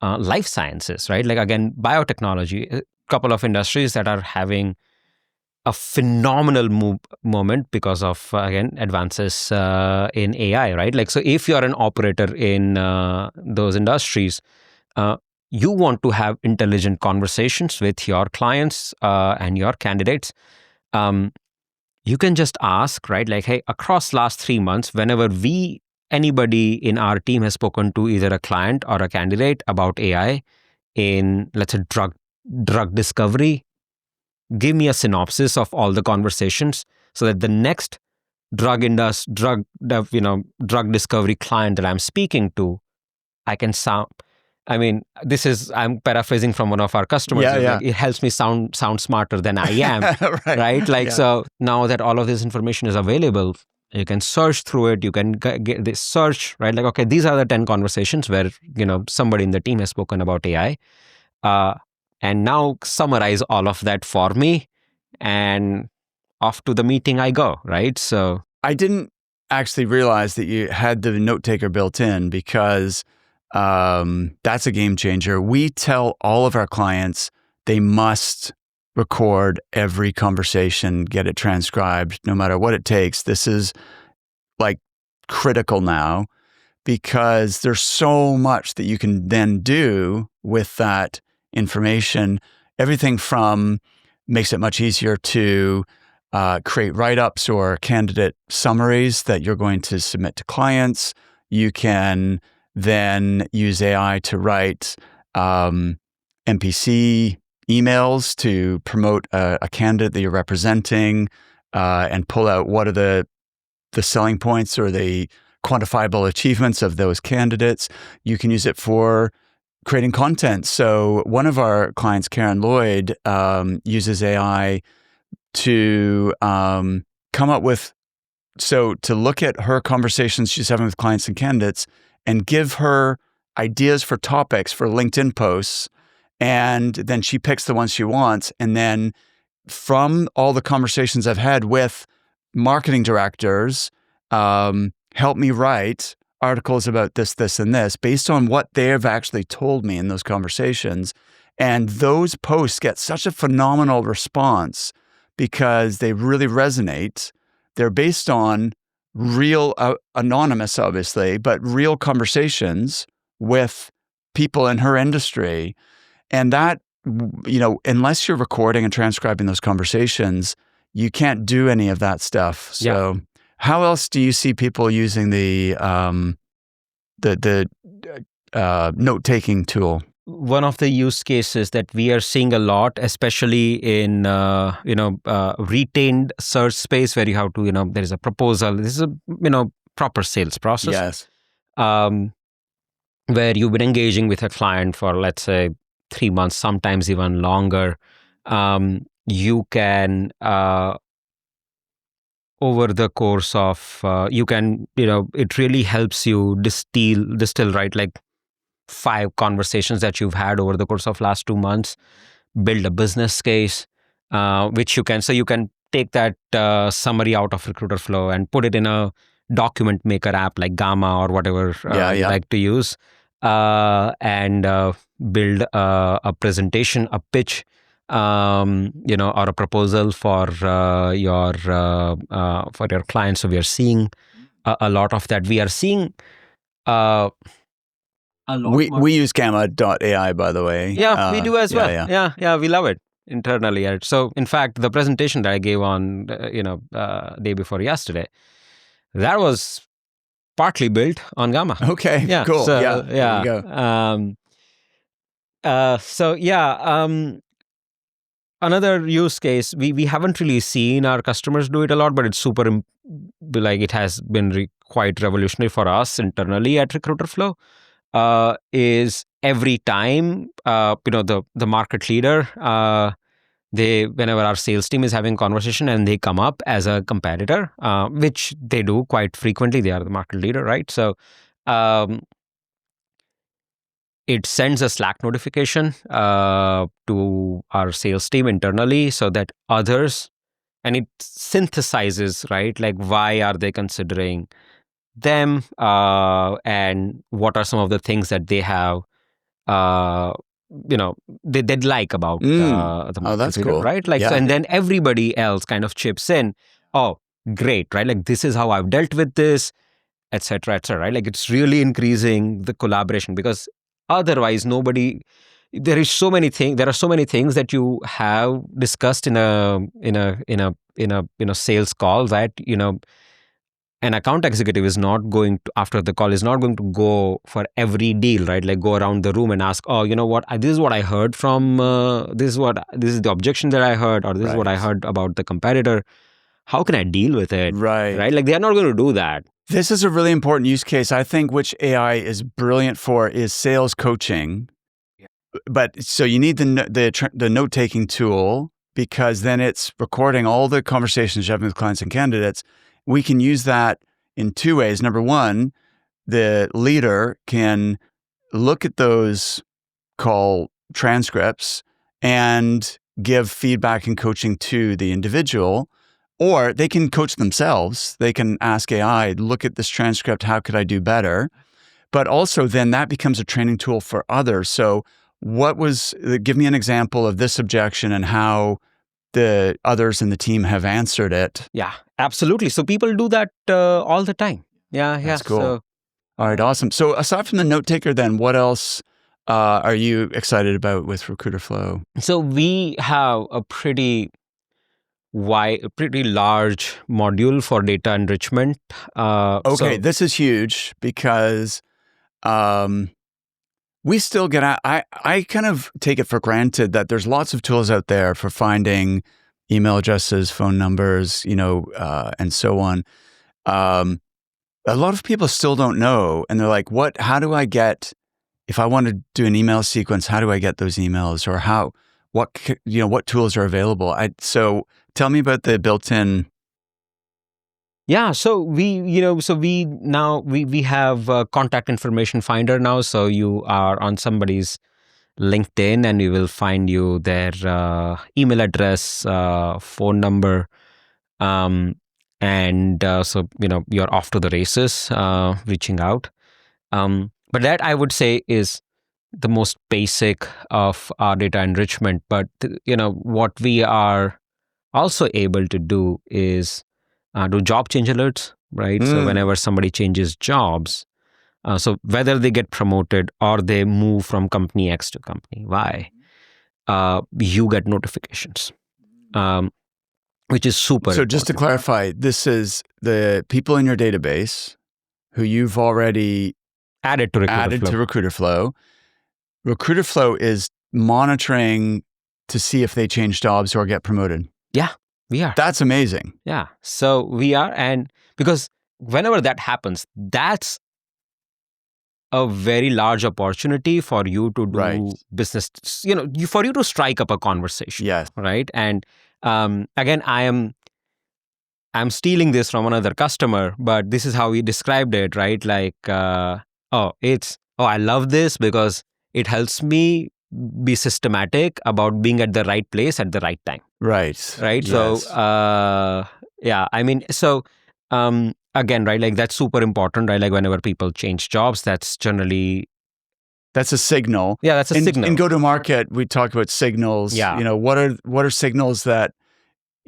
life sciences, right? Like, again, biotechnology, a couple of industries that are having a phenomenal moment because of, again, advances in AI, right? Like, so if you're an operator in those industries, you want to have intelligent conversations with your clients and your candidates. You can just ask, right? Like, hey, across last 3 months, whenever anybody in our team has spoken to either a client or a candidate about AI in, let's say, drug discovery, give me a synopsis of all the conversations so that the next drug discovery client that I'm speaking to, I can sound. I mean, I'm paraphrasing from one of our customers. Like, it helps me sound smarter than I am, right? Like, so now that all of this information is available, you can search through it. You can get this search, right? Like, okay, these are the 10 conversations where, somebody in the team has spoken about AI. And now summarize all of that for me, and off to the meeting I go, right? So I didn't actually realize that you had the note taker built in, because that's a game changer. We tell all of our clients they must record every conversation, get it transcribed, no matter what it takes. This is like critical now, because there's so much that you can then do with that information. Everything from makes it much easier to create write-ups or candidate summaries that you're going to submit to clients. You can then use AI to write MPC emails to promote a candidate that you're representing, and pull out what are the selling points or the quantifiable achievements of those candidates. You can use it for creating content. So one of our clients, Karen Lloyd, uses AI to come up with, to look at her conversations she's having with clients and candidates and give her ideas for topics for LinkedIn posts. And then she picks the ones she wants. And then from all the conversations I've had with marketing directors, help me write articles about this, this, and this based on what they've actually told me in those conversations. And those posts get such a phenomenal response because they really resonate. They're based on real, anonymous, obviously, but real conversations with people in her industry. And that, unless you're recording and transcribing those conversations, you can't do any of that stuff. So how else do you see people using the note-taking tool? One of the use cases that we are seeing a lot, especially in retained search space, where you have to, there is a proposal. This is a proper sales process. Yes. Where you've been engaging with a client for, let's say, 3 months, sometimes even longer. You can over the course of, it really helps you distill, right? Like 5 conversations that you've had over the course of last 2 months, build a business case, which you can take that summary out of Recruiter Flow and put it in a document maker app like Gamma or whatever you like to use, and build a presentation, a pitch, or a proposal for your clients. So we are seeing a lot of that. We are seeing we use Gamma.ai, by the way. Yeah, we do as well. Yeah, we love it internally. So in fact, the presentation that I gave on day before yesterday, that was partly built on Gamma. Okay, yeah, cool. So, there you go. another use case, we haven't really seen our customers do it a lot, but it's super like it has been quite revolutionary for us internally at Recruiterflow. Is every time the market leader, they, whenever our sales team is having conversation and they come up as a competitor, which they do quite frequently, they are the market leader, right? So it sends a Slack notification to our sales team internally, so that others, and it synthesizes, right, like why are they considering them, and what are some of the things that they have, they'd like about the market that's leader, cool. right? Like, so, and then everybody else kind of chips in. Oh, great, right? Like, this is how I've dealt with this, etc., etc. Right? Like, it's really increasing the collaboration, because otherwise, there are so many things that you have discussed in a sales call that an account executive is not going to, after the call, is not going to go for every deal, right? Like, go around the room and ask, oh, you know what, this is what I heard from, this is the objection that I heard, or this is what I heard about the competitor. How can I deal with it? Right? Like, they are not going to do that. This is a really important use case, I think, which AI is brilliant for, is sales coaching. But so you need the note-taking tool, because then it's recording all the conversations you're having with clients and candidates. We can use that in two ways. Number one, the leader can look at those call transcripts and give feedback and coaching to the individual, or they can coach themselves. They can ask AI, look at this transcript, how could I do better? But also then that becomes a training tool for others. So give me an example of this objection and how the others in the team have answered it. Yeah, absolutely. So people do that all the time. Yeah. That's cool. So, all right, awesome. So aside from the note taker, then what else are you excited about with Recruiterflow? So we have a pretty large module for data enrichment. This is huge, because we still get I kind of take it for granted that there's lots of tools out there for finding email addresses, phone numbers, and so on. A lot of people still don't know, and they're like, how do I get, if I want to do an email sequence, how do I get those emails, or what tools are available? So tell me about the built-in. Yeah, so we have a contact information finder now. So you are on somebody's LinkedIn and we will find you their email address, phone number, and so you're off to the races, reaching out. But that, I would say, is the most basic of our data enrichment. But what we are also able to do is do job change alerts, right? So whenever somebody changes jobs, so whether they get promoted or they move from company X to company Y, you get notifications, which is super important. Just to clarify, this is the people in your database who you've already added to Recruiterflow. Recruiterflow is monitoring to see if they change jobs or get promoted. Yeah, we are. That's amazing. Yeah. So we are, and because whenever that happens, that's a very large opportunity for you to do business, for you to strike up a conversation. Yes. Right. And again, I'm stealing this from another customer, but this is how he described it, right? Like, I love this because it helps me be systematic about being at the right place at the right time. Right. Right. Yes. So, again, right, like that's super important, right? Like whenever people change jobs, that's a signal. Yeah, that's a signal. In go-to-market, we talk about signals. Yeah. What are signals that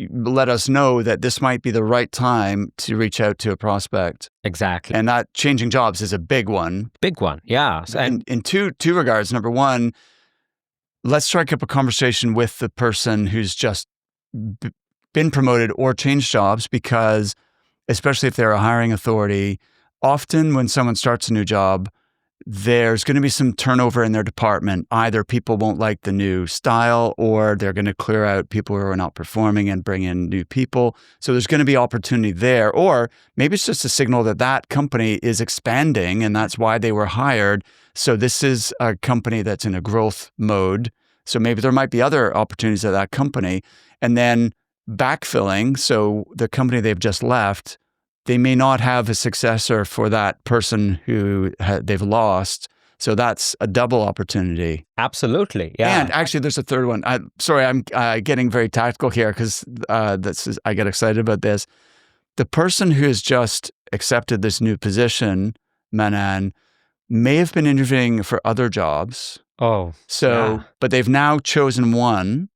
let us know that this might be the right time to reach out to a prospect? Exactly. And that changing jobs is a big one. Big one, yeah. So, and in two regards. Number one, let's strike up a conversation with the person who's just been promoted or changed jobs, because especially if they're a hiring authority, often when someone starts a new job, there's going to be some turnover in their department. Either people won't like the new style, or they're going to clear out people who are not performing and bring in new people. So there's going to be opportunity there. Or maybe it's just a signal that that company is expanding and that's why they were hired. So this is a company that's in a growth mode. So maybe there might be other opportunities at that company. And then backfilling. So the company they've just left, they may not have a successor for that person who they've lost. So that's a double opportunity. Absolutely. Yeah. And actually, there's a third one. I'm getting very tactical here because I get excited about this. The person who has just accepted this new position, Manan, may have been interviewing for other jobs. But they've now chosen one.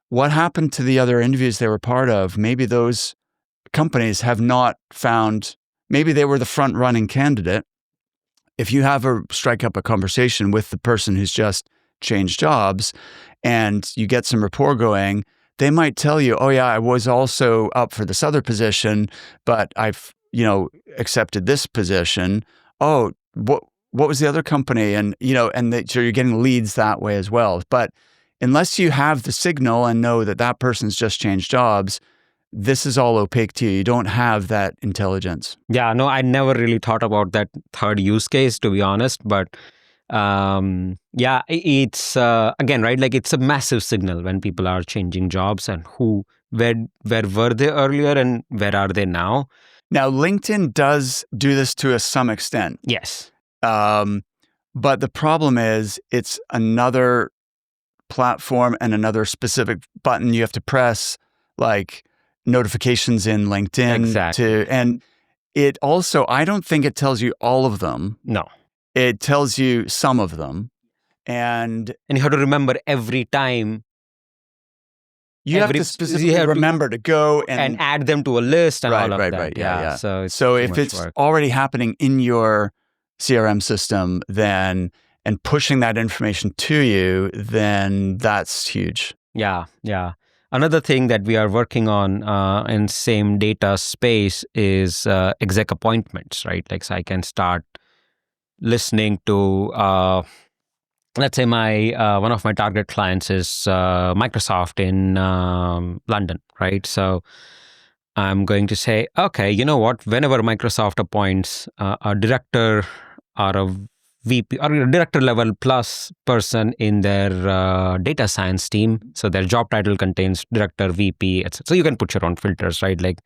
What happened to the other interviews they were part of? Maybe those companies have not found, maybe they were the front running candidate. If you strike up a conversation with the person who's just changed jobs and you get some rapport going, they might tell you, oh yeah, I was also up for this other position, but I've, accepted this position. Oh, what was the other company? And, so you're getting leads that way as well. But unless you have the signal and know that that person's just changed jobs, this is all opaque to you. You don't have that intelligence. Yeah, no, I never really thought about that third use case, to be honest. But it's again, right? Like it's a massive signal when people are changing jobs and where were they earlier and where are they now? Now, LinkedIn does do this to some extent. Yes. But the problem is it's another platform and another specific button you have to press, like notifications in LinkedIn. Exactly. And it also, I don't think it tells you all of them. No. It tells you some of them. And you have to remember every time. You have to specifically remember to go and add them to a list and all of that. Right. Yeah. So if it's already happening in your CRM system, then and pushing that information to you, then that's huge. Yeah. Another thing that we are working on in same data space is exec appointments, right? Like, so I can start listening to, let's say one of my target clients is Microsoft in London, right? So I'm going to say, okay, you know what? Whenever Microsoft appoints a director or a VP or a director level plus person in their data science team. So their job title contains director, VP, etc. So you can put your own filters, right? Like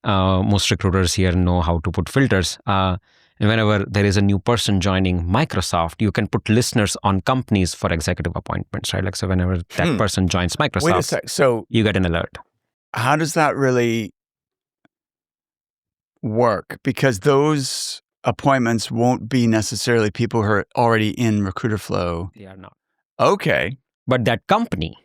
most recruiters here know how to put filters. And whenever there is a new person joining Microsoft, you can put listeners on companies for executive appointments, right? Like, so whenever that person joins Microsoft, wait a sec. So you get an alert. How does that really work? Because those appointments won't be necessarily people who are already in Recruiter Flow. They are not. Okay. But that company,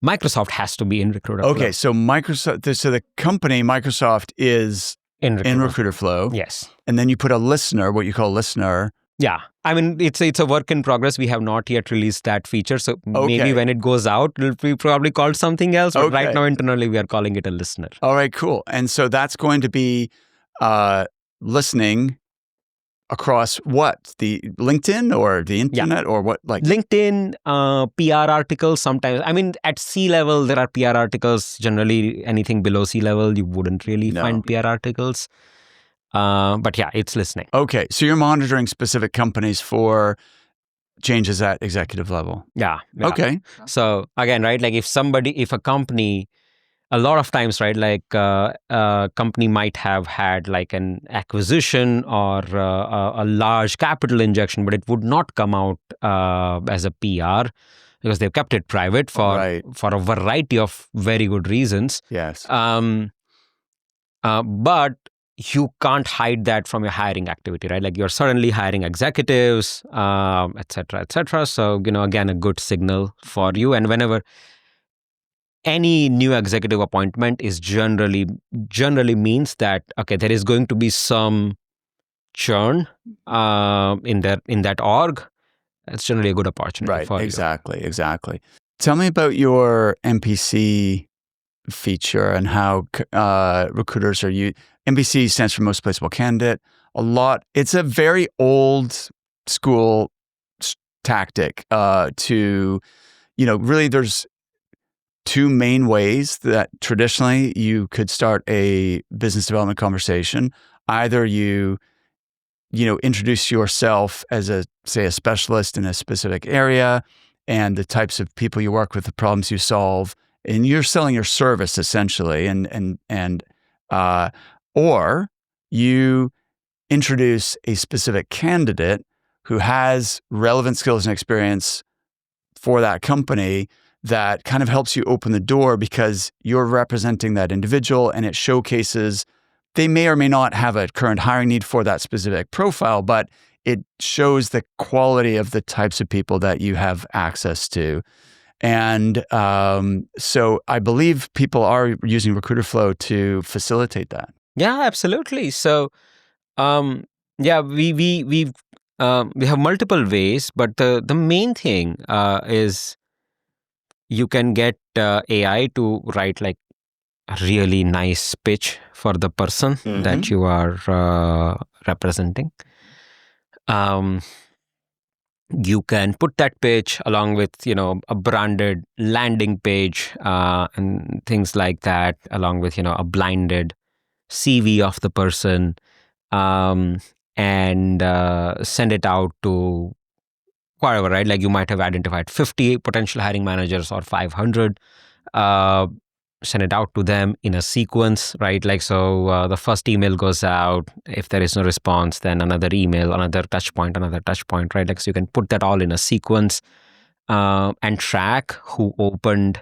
Microsoft, has to be in Recruiter Flow. Okay, so the company Microsoft is in Recruiter Flow. Yes. And then you put a listener, what you call a listener. Yeah. I mean, it's a work in progress. We have not yet released that feature. So maybe when it goes out, it'll be probably called something else. But right now, internally, we are calling it a listener. All right, cool. And so that's going to be listening across what? The LinkedIn or the internet or what? Like LinkedIn, PR articles sometimes. I mean, at C-level, there are PR articles. Generally, anything below C-level, you wouldn't really find PR articles. But yeah, it's listening. Okay. So you're monitoring specific companies for changes at executive level. Yeah. Okay. So again, right, like if a company, a lot of times, right, like a company might have had like an acquisition or a large capital injection, but it would not come out as a PR because they've kept it private for a variety of very good reasons. Yes. But you can't hide that from your hiring activity, right? Like you're certainly hiring executives, et cetera. So, again, a good signal for you. And whenever any new executive appointment is generally means that, okay, there is going to be some churn in that org. It's generally a good opportunity for you. Exactly. Tell me about your MPC feature and how recruiters are MPC stands for most placeable candidate. It's a very old school tactic to, really there's two main ways that traditionally you could start a business development conversation. Either you introduce yourself as a specialist in a specific area and the types of people you work with, the problems you solve, and you're selling your service essentially, or you introduce a specific candidate who has relevant skills and experience for that company that kind of helps you open the door because you're representing that individual, and it showcases they may or may not have a current hiring need for that specific profile, but it shows the quality of the types of people that you have access to. And so I believe people are using Recruiter Flow to facilitate that. Yeah, absolutely. So, we have multiple ways, but the main thing is you can get AI to write like a really nice pitch for the person that you are representing. You can put that pitch along with, a branded landing page and things like that, along with, a blinded CV of the person, and send it out to whatever, right? Like you might have identified 50 potential hiring managers or 500. Send it out to them in a sequence, right? Like, so the first email goes out. If there is no response, then another email, another touch point, right? Like, so you can put that all in a sequence and track who opened.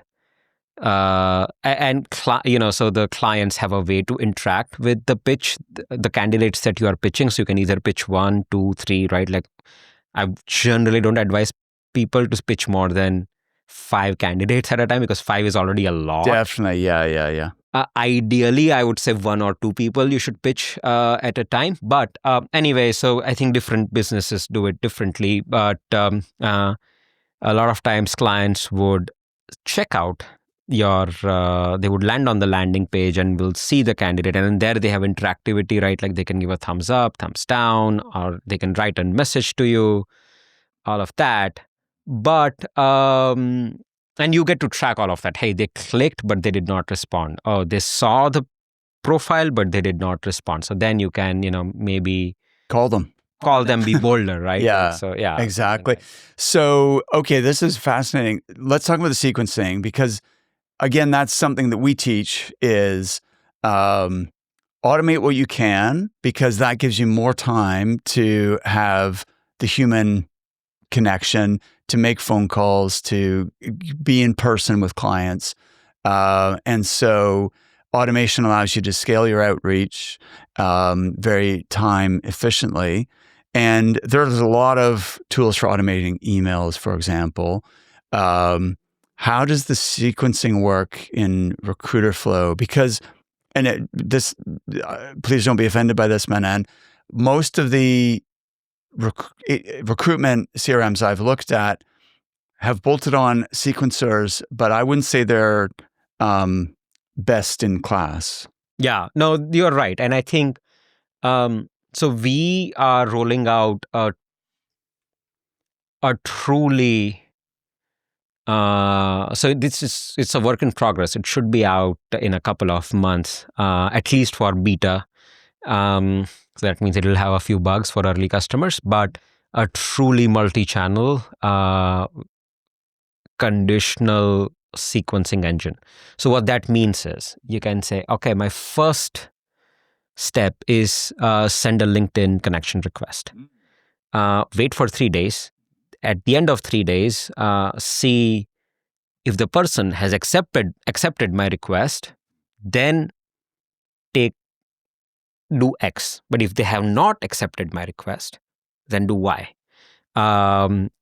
So the clients have a way to interact with the pitch, the candidates that you are pitching. So you can either pitch 1, 2, 3, right? Like, I generally don't advise people to pitch more than 5 candidates at a time because 5 is already a lot. Definitely. Yeah. Ideally, I would say 1 or 2 people you should pitch at a time. But anyway, so I think different businesses do it differently. But a lot of times clients would check out they would land on the landing page and will see the candidate. And then there they have interactivity, right? Like they can give a thumbs up, thumbs down, or they can write a message to you, all of that. But, and you get to track all of that. Hey, they clicked, but they did not respond. Oh, they saw the profile, but they did not respond. So then you can, maybe call them, be bolder, right? Yeah. So, yeah. Exactly. So, okay, this is fascinating. Let's talk about the sequencing because, again, that's something that we teach is automate what you can because that gives you more time to have the human connection, to make phone calls, to be in person with clients. And so automation allows you to scale your outreach very time efficiently. And there's a lot of tools for automating emails, for example. How does the sequencing work in Recruiter Flow? Because, please don't be offended by this, Manan. Most of the recruitment CRMs I've looked at have bolted on sequencers, but I wouldn't say they're best in class. Yeah, no, you're right. And I think, so we are rolling out a truly, so it's a work in progress. It should be out in a couple of months, at least for beta. So that means it'll have a few bugs for early customers, but a truly multi-channel conditional sequencing engine. So what that means is you can say, okay, my first step is send a LinkedIn connection request. Wait for 3 days. At the end of 3 days, see if the person has accepted my request, then do X. But if they have not accepted my request, then do Y.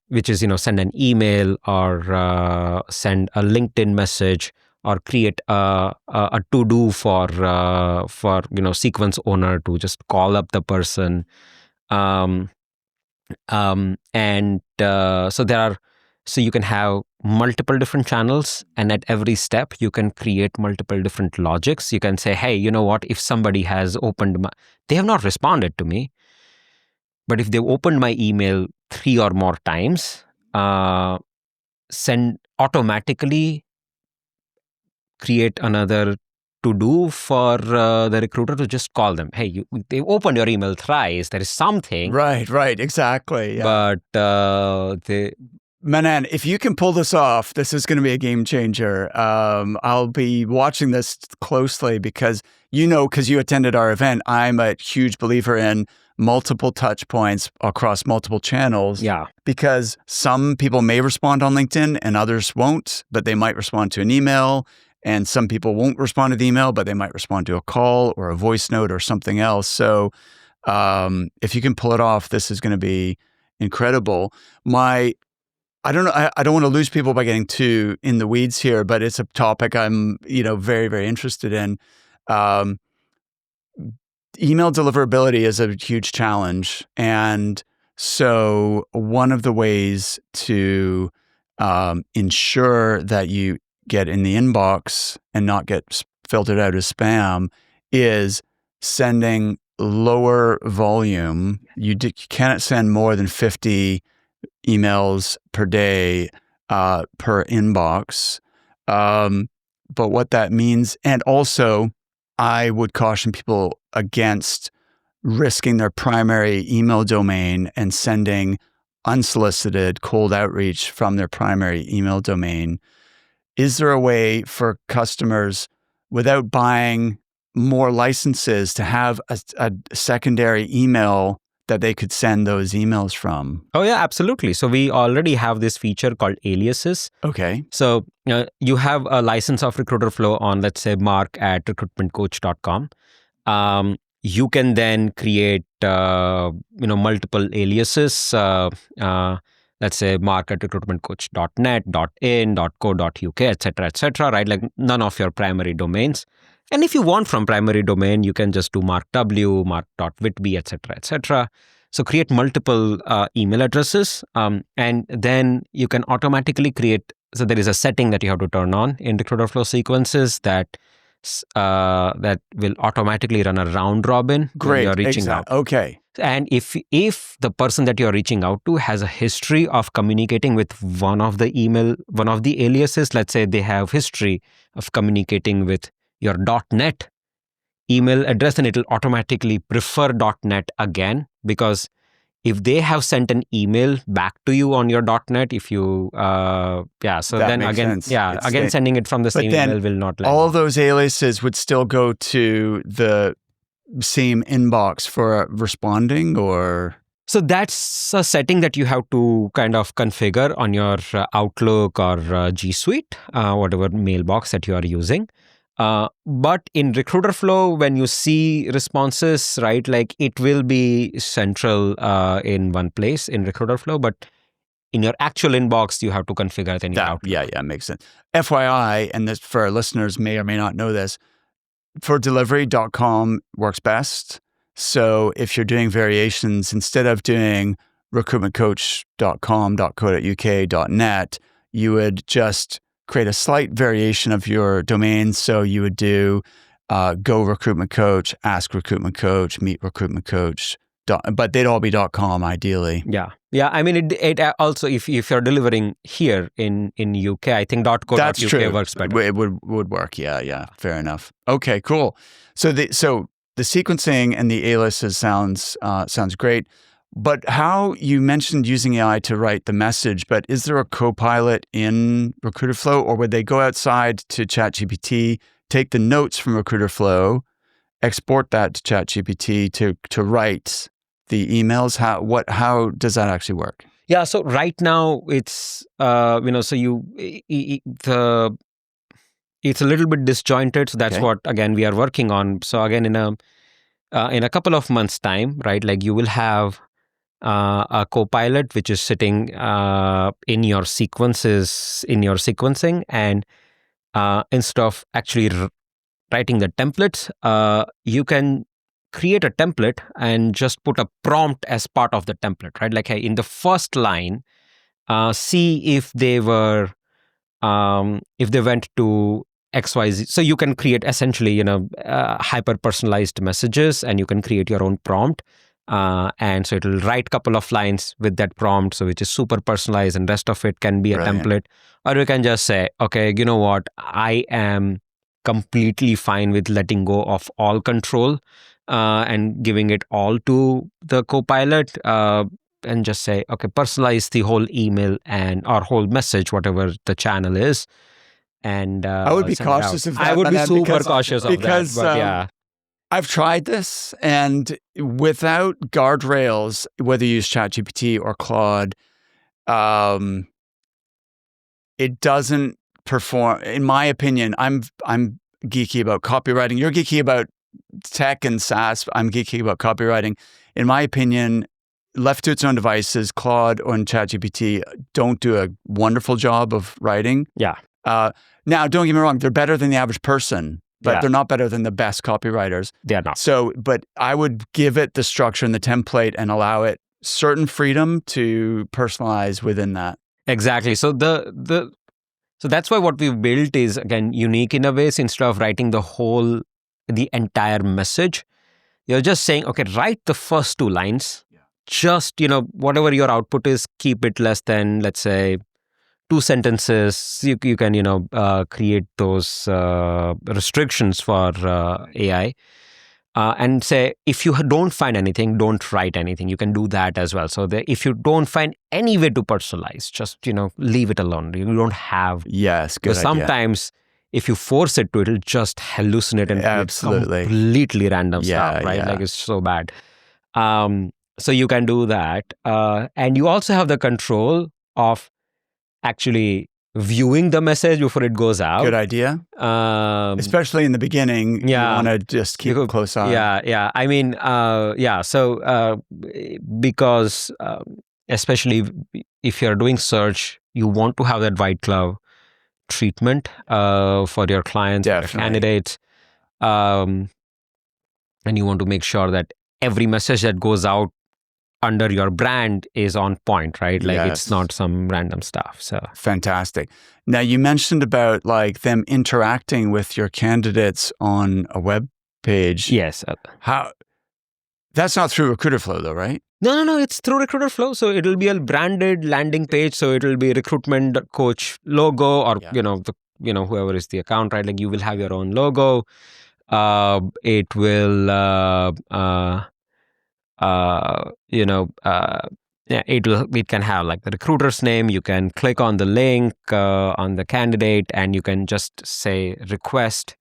Which is, send an email or send a LinkedIn message or create a to-do for sequence owner to just call up the person. So you can have multiple different channels, and at every step you can create multiple different logics. You can say, hey, you know what? If somebody has opened, they have not responded to me. But if they've opened my email 3 or more times, send automatically create another to do for the recruiter to just call them. Hey, they opened your email thrice. There is something. Right, exactly. Yeah. But Manan, if you can pull this off, this is going to be a game changer. I'll be watching this closely because you attended our event, I'm a huge believer in multiple touch points across multiple channels. Yeah. Because some people may respond on LinkedIn and others won't, but they might respond to an email. And some people won't respond to the email, but they might respond to a call or a voice note or something else. So if you can pull it off, this is going to be incredible. I don't know. I don't want to lose people by getting too in the weeds here, but it's a topic I'm, very, very interested in. Email deliverability is a huge challenge, and so one of the ways to ensure that you get in the inbox and not get filtered out as spam is sending lower volume. You cannot send more than 50 emails per day per inbox. But what that means, and also I would caution people against risking their primary email domain and sending unsolicited cold outreach from their primary email domain. Is there a way for customers, without buying more licenses, to have a secondary email that they could send those emails from? Oh, yeah, absolutely. So we already have this feature called aliases. Okay. So you have a license of Recruiterflow on, let's say, mark@recruitmentcoach.com. You can then create, multiple aliases. Let's say mark@recruitmentcoach.net, .in, .co.uk, etc., right? Like none of your primary domains. And if you want from primary domain, you can just do mark.w, mark.whitby, etc. So create multiple email addresses, and then you can automatically create. So there is a setting that you have to turn on in Recruiterflow sequences that will automatically run a round robin when you're reaching out. Okay. And if the person that you're reaching out to has a history of communicating with one of the aliases, let's say they have history of communicating with your .net email address, then it'll automatically prefer .net again, because if they have sent an email back to you on your .net, if you, so that then again, sense. Again, sending it from the same email will not land. All those aliases would still go to the same inbox for responding, or? So that's a setting that you have to kind of configure on your Outlook or G Suite, whatever mailbox that you are using. But in Recruiterflow, when you see responses, right, like it will be central in one place in Recruiterflow, but in your actual inbox, you have to configure it in your Outlook. Yeah, makes sense. FYI, and this for our listeners may or may not know this, for delivery.com works best. So if you're doing variations, instead of doing recruitmentcoach.com.co.uk .net, you would just create a slight variation of your domain. So you would do go recruitment coach, ask recruitment coach, meet recruitment coach, but they'd all be .com ideally. Yeah. I mean, it also, if you're delivering here in UK, I think .co.uk works better. It would work. Yeah. Fair enough. Okay, cool. So the sequencing and the aliases sounds great. But how, you mentioned using AI to write the message, but is there a co-pilot in Recruiterflow, or would they go outside to ChatGPT, take the notes from Recruiterflow, export that to ChatGPT to write the emails? How does that actually work? Yeah, so right now it's it's a little bit disjointed. So that's what, again, we are working on. So again, in a couple of months' time, right? Like you will have a co-pilot which is sitting in your sequencing, and instead of actually writing the templates, you can create a template and just put a prompt as part of the template, right? Like, hey, in the first line, see if they went to XYZ. So you can create essentially, hyper personalized messages, and you can create your own prompt. And so it'll write a couple of lines with that prompt, so which is super personalized, and rest of it can be a Brilliant. template. Or you can just say, okay, you know what, I am completely fine with letting go of all control and giving it all to the Copilot, and just say, okay, personalize the whole email and or whole message, whatever the channel is, and I would be send it out. cautious of that. I would be Manan, super cautious of that, because but yeah. I've tried this, and without guardrails, whether you use ChatGPT or Claude, it doesn't perform. In my opinion, I'm geeky about copywriting. You're geeky about tech and SaaS. I'm geeky about copywriting. In my opinion, left to its own devices, Claude and ChatGPT don't do a wonderful job of writing. Yeah. Now, don't get me wrong; they're better than the average person, but Yeah. they're not better than the best copywriters. They're not. So, but I would give it the structure and the template and allow it certain freedom to personalize within that. Exactly. So so that's why what we've built is, again, unique in a way. So instead of writing the entire message, you're just saying, okay, write the first 2 lines. Just, whatever your output is, keep it less than, let's say, 2 sentences. You can, create those restrictions for AI. And say, if you don't find anything, don't write anything. You can do that as well. So if you don't find any way to personalize, just, leave it alone. You don't have. Yes, good Because idea. sometimes if you force it to, it'll just hallucinate and create Absolutely. completely random Yeah, stuff, right? yeah. Like, it's so bad. So you can do that. And you also have the control of actually viewing the message before it goes out. Good idea. Especially in the beginning, yeah. you want to just keep a close eye. Yeah. I mean, So because especially if you're doing search, you want to have that white glove treatment for your clients, your candidates, and you want to make sure that every message that goes out under your brand is on point, right? Like, it's not some random stuff. So fantastic. Now, you mentioned about like them interacting with your candidates on a web page. Yes. How? That's not through Recruiter Flow, though, right? No. It's through Recruiter Flow. So it'll be a branded landing page. So it'll be Recruitment Coach logo, or whoever is the account, right? Like, you will have your own logo. It will. It can have like the recruiter's name. You can click on the link on the candidate, and you can just say, request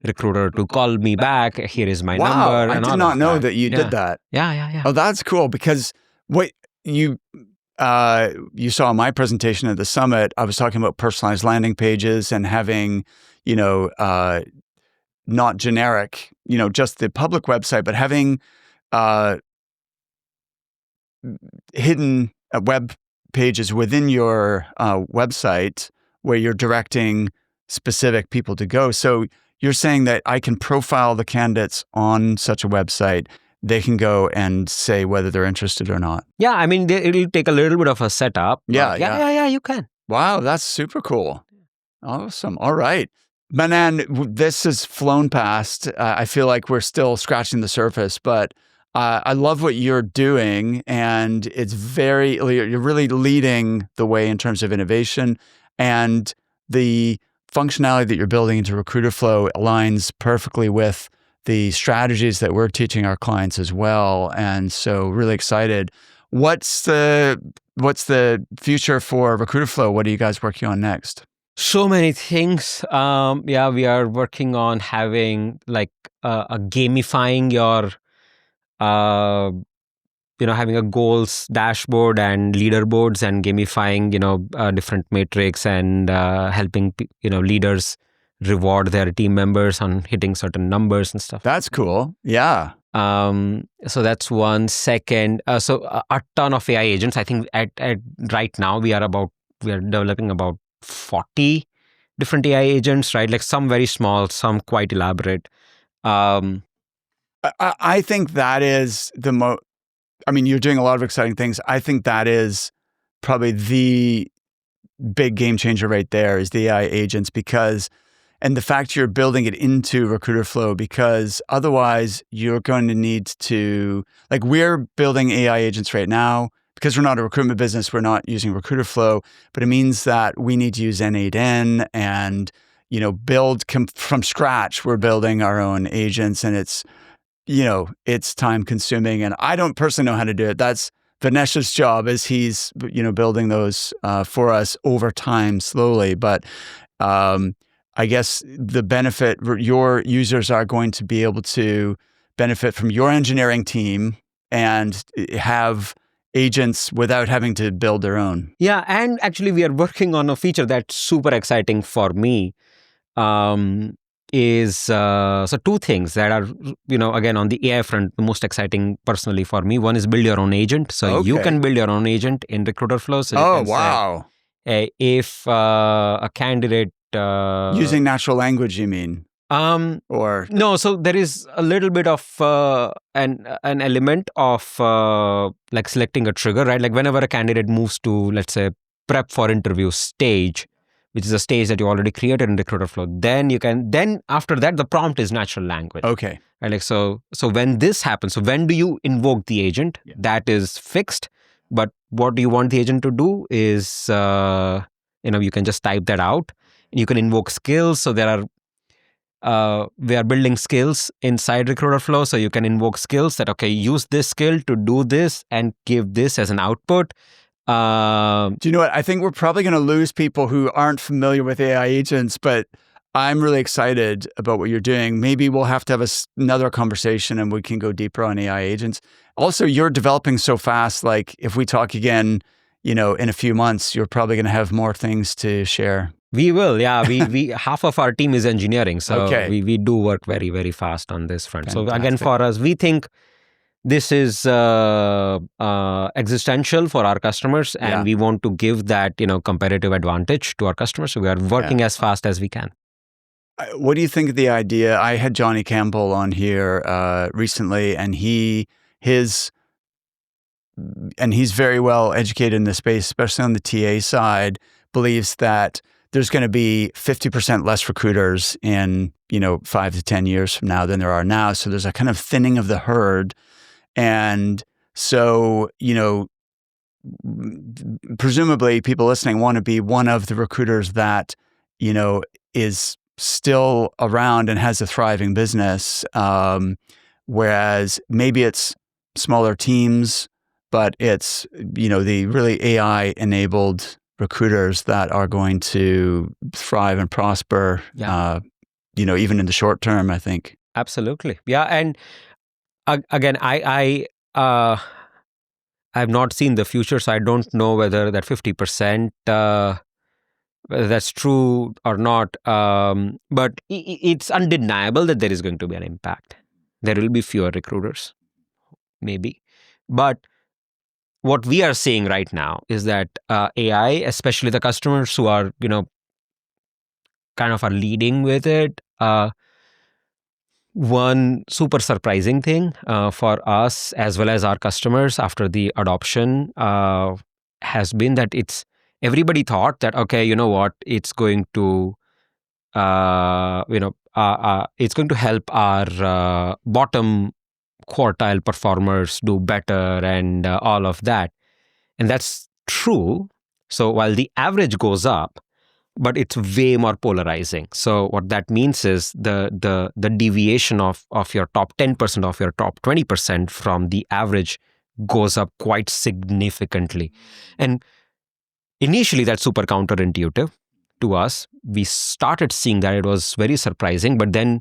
recruiter to call me back. Here is my number. I did not know that you did that. Yeah. Oh, that's cool, because what you saw in my presentation at the summit, I was talking about personalized landing pages and having, not generic, just the public website, but having hidden web pages within your website where you're directing specific people to go. So you're saying that I can profile the candidates on such a website. They can go and say whether they're interested or not. Yeah, I mean, it'll take a little bit of a setup. Yeah, you can. Wow, that's super cool. Awesome. All right. Manan, this has flown past. I feel like we're still scratching the surface, but I love what you're doing, and you're really leading the way in terms of innovation, and the functionality that you're building into Recruiter Flow aligns perfectly with the strategies that we're teaching our clients as well. And so really excited. What's the future for Recruiter Flow? What are you guys working on next? So many things. We are working on having like a gamifying your having a goals dashboard and leaderboards, and gamifying, different metrics, and helping, leaders reward their team members on hitting certain numbers and stuff. That's cool. Yeah. So that's one. Second, so a ton of AI agents. I think at right now we are developing about 40 different AI agents, right? Like, some very small, some quite elaborate. I think that is you're doing a lot of exciting things. I think that is probably the big game changer right there, is the AI agents, because and the fact you're building it into Recruiter Flow, because otherwise you're going to need to, like, we're building AI agents right now. Because we're not a recruitment business, we're not using Recruiter Flow, but it means that we need to use N8N and, build from scratch. We're building our own agents, and it's time consuming, and I don't personally know how to do it. That's Vanesh's job, as he's, building those for us over time slowly. But I guess the benefit, your users are going to be able to benefit from your engineering team and have agents without having to build their own. Yeah, and actually we are working on a feature that's super exciting for me. So two things that are, again, on the AI front, the most exciting personally for me. One is build your own agent. So you can build your own agent in Recruiter Flow. So you can wow. Say, if a candidate... using natural language, you mean? Or no, so there is a little bit of an element of like selecting a trigger, right? Like whenever a candidate moves to, let's say, prep for interview stage, which is a stage that you already created in Recruiter Flow, then after that, the prompt is natural language. Okay. Right? Like so when this happens, so when do you invoke the agent? Yeah. That is fixed. But what do you want the agent to do is, you can just type that out. You can invoke skills. So there are we are building skills inside Recruiter Flow. So you can invoke skills that, okay, use this skill to do this and give this as an output. Do you know what? I think we're probably going to lose people who aren't familiar with AI agents, but I'm really excited about what you're doing. Maybe we'll have to have another conversation and we can go deeper on AI agents. Also, you're developing so fast. Like if we talk again, in a few months, you're probably going to have more things to share. We will, yeah. We half of our team is engineering, so okay. we do work very, very fast on this front. Fantastic. So again, for us, we think this is existential for our customers, and we want to give that competitive advantage to our customers. So we are working as fast as we can. What do you think of the idea? I had Johnny Campbell on here recently, and he's very well educated in the space, especially on the TA side. Believes that there's going to be 50% less recruiters in 5 to 10 years from now than there are now. So there's a kind of thinning of the herd. And so, presumably people listening want to be one of the recruiters that, is still around and has a thriving business. Whereas maybe it's smaller teams, but it's, the really AI-enabled recruiters that are going to thrive and prosper, even in the short term, I think. Absolutely. Yeah. And again, I have not seen the future, so I don't know whether that 50%, whether that's true or not. But it's undeniable that there is going to be an impact. There will be fewer recruiters, maybe. But what we are seeing right now is that AI, especially the customers who are, kind of are leading with it. One super surprising thing for us as well as our customers after the adoption has been that everybody thought that, okay, you know what, it's going to, it's going to help our bottom quartile performers do better and all of that. And that's true. So while the average goes up, but it's way more polarizing. So what that means is the deviation of your top 10% of your top 20% from the average goes up quite significantly. And initially that's super counterintuitive to us. We started seeing that it was very surprising, but then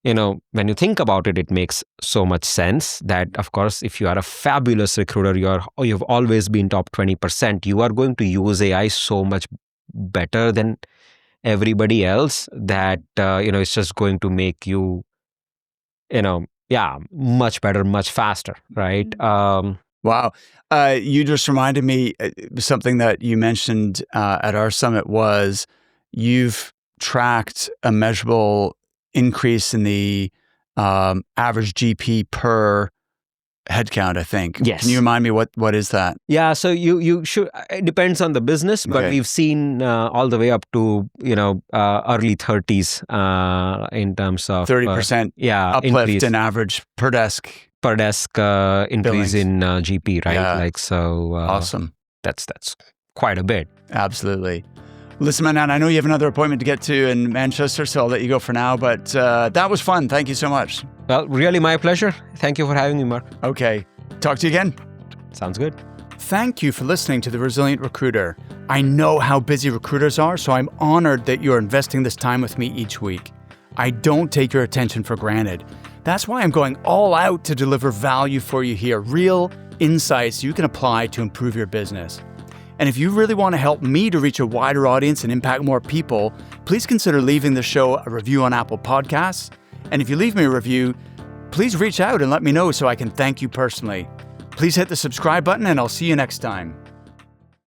when you think about it, it makes so much sense that, of course, if you are a fabulous recruiter, you've always been top 20%, you are going to use AI so much better than everybody else that, it's just going to make you, much better, much faster, right? Wow. You just reminded me something that you mentioned at our summit was you've tracked a measurable increase in the average GP per headcount, I think. Yes. Can you remind me what is that? Yeah, so you should. It depends on the business, but Okay. we've seen all the way up to early 30s in terms of 30% yeah, uplift increase in average per desk. per desk increase Billings. in GP, right? Yeah. Like so. Awesome. That's quite a bit. Absolutely. Listen, Manan, I know you have another appointment to get to in Manchester, so I'll let you go for now. But that was fun. Thank you so much. Well, really my pleasure. Thank you for having me, Mark. Okay. Talk to you again. Sounds good. Thank you for listening to The Resilient Recruiter. I know how busy recruiters are, so I'm honored that you're investing this time with me each week. I don't take your attention for granted. That's why I'm going all out to deliver value for you here, real insights you can apply to improve your business. And if you really want to help me to reach a wider audience and impact more people, please consider leaving the show a review on Apple Podcasts. And if you leave me a review, please reach out and let me know so I can thank you personally. Please hit the subscribe button and I'll see you next time.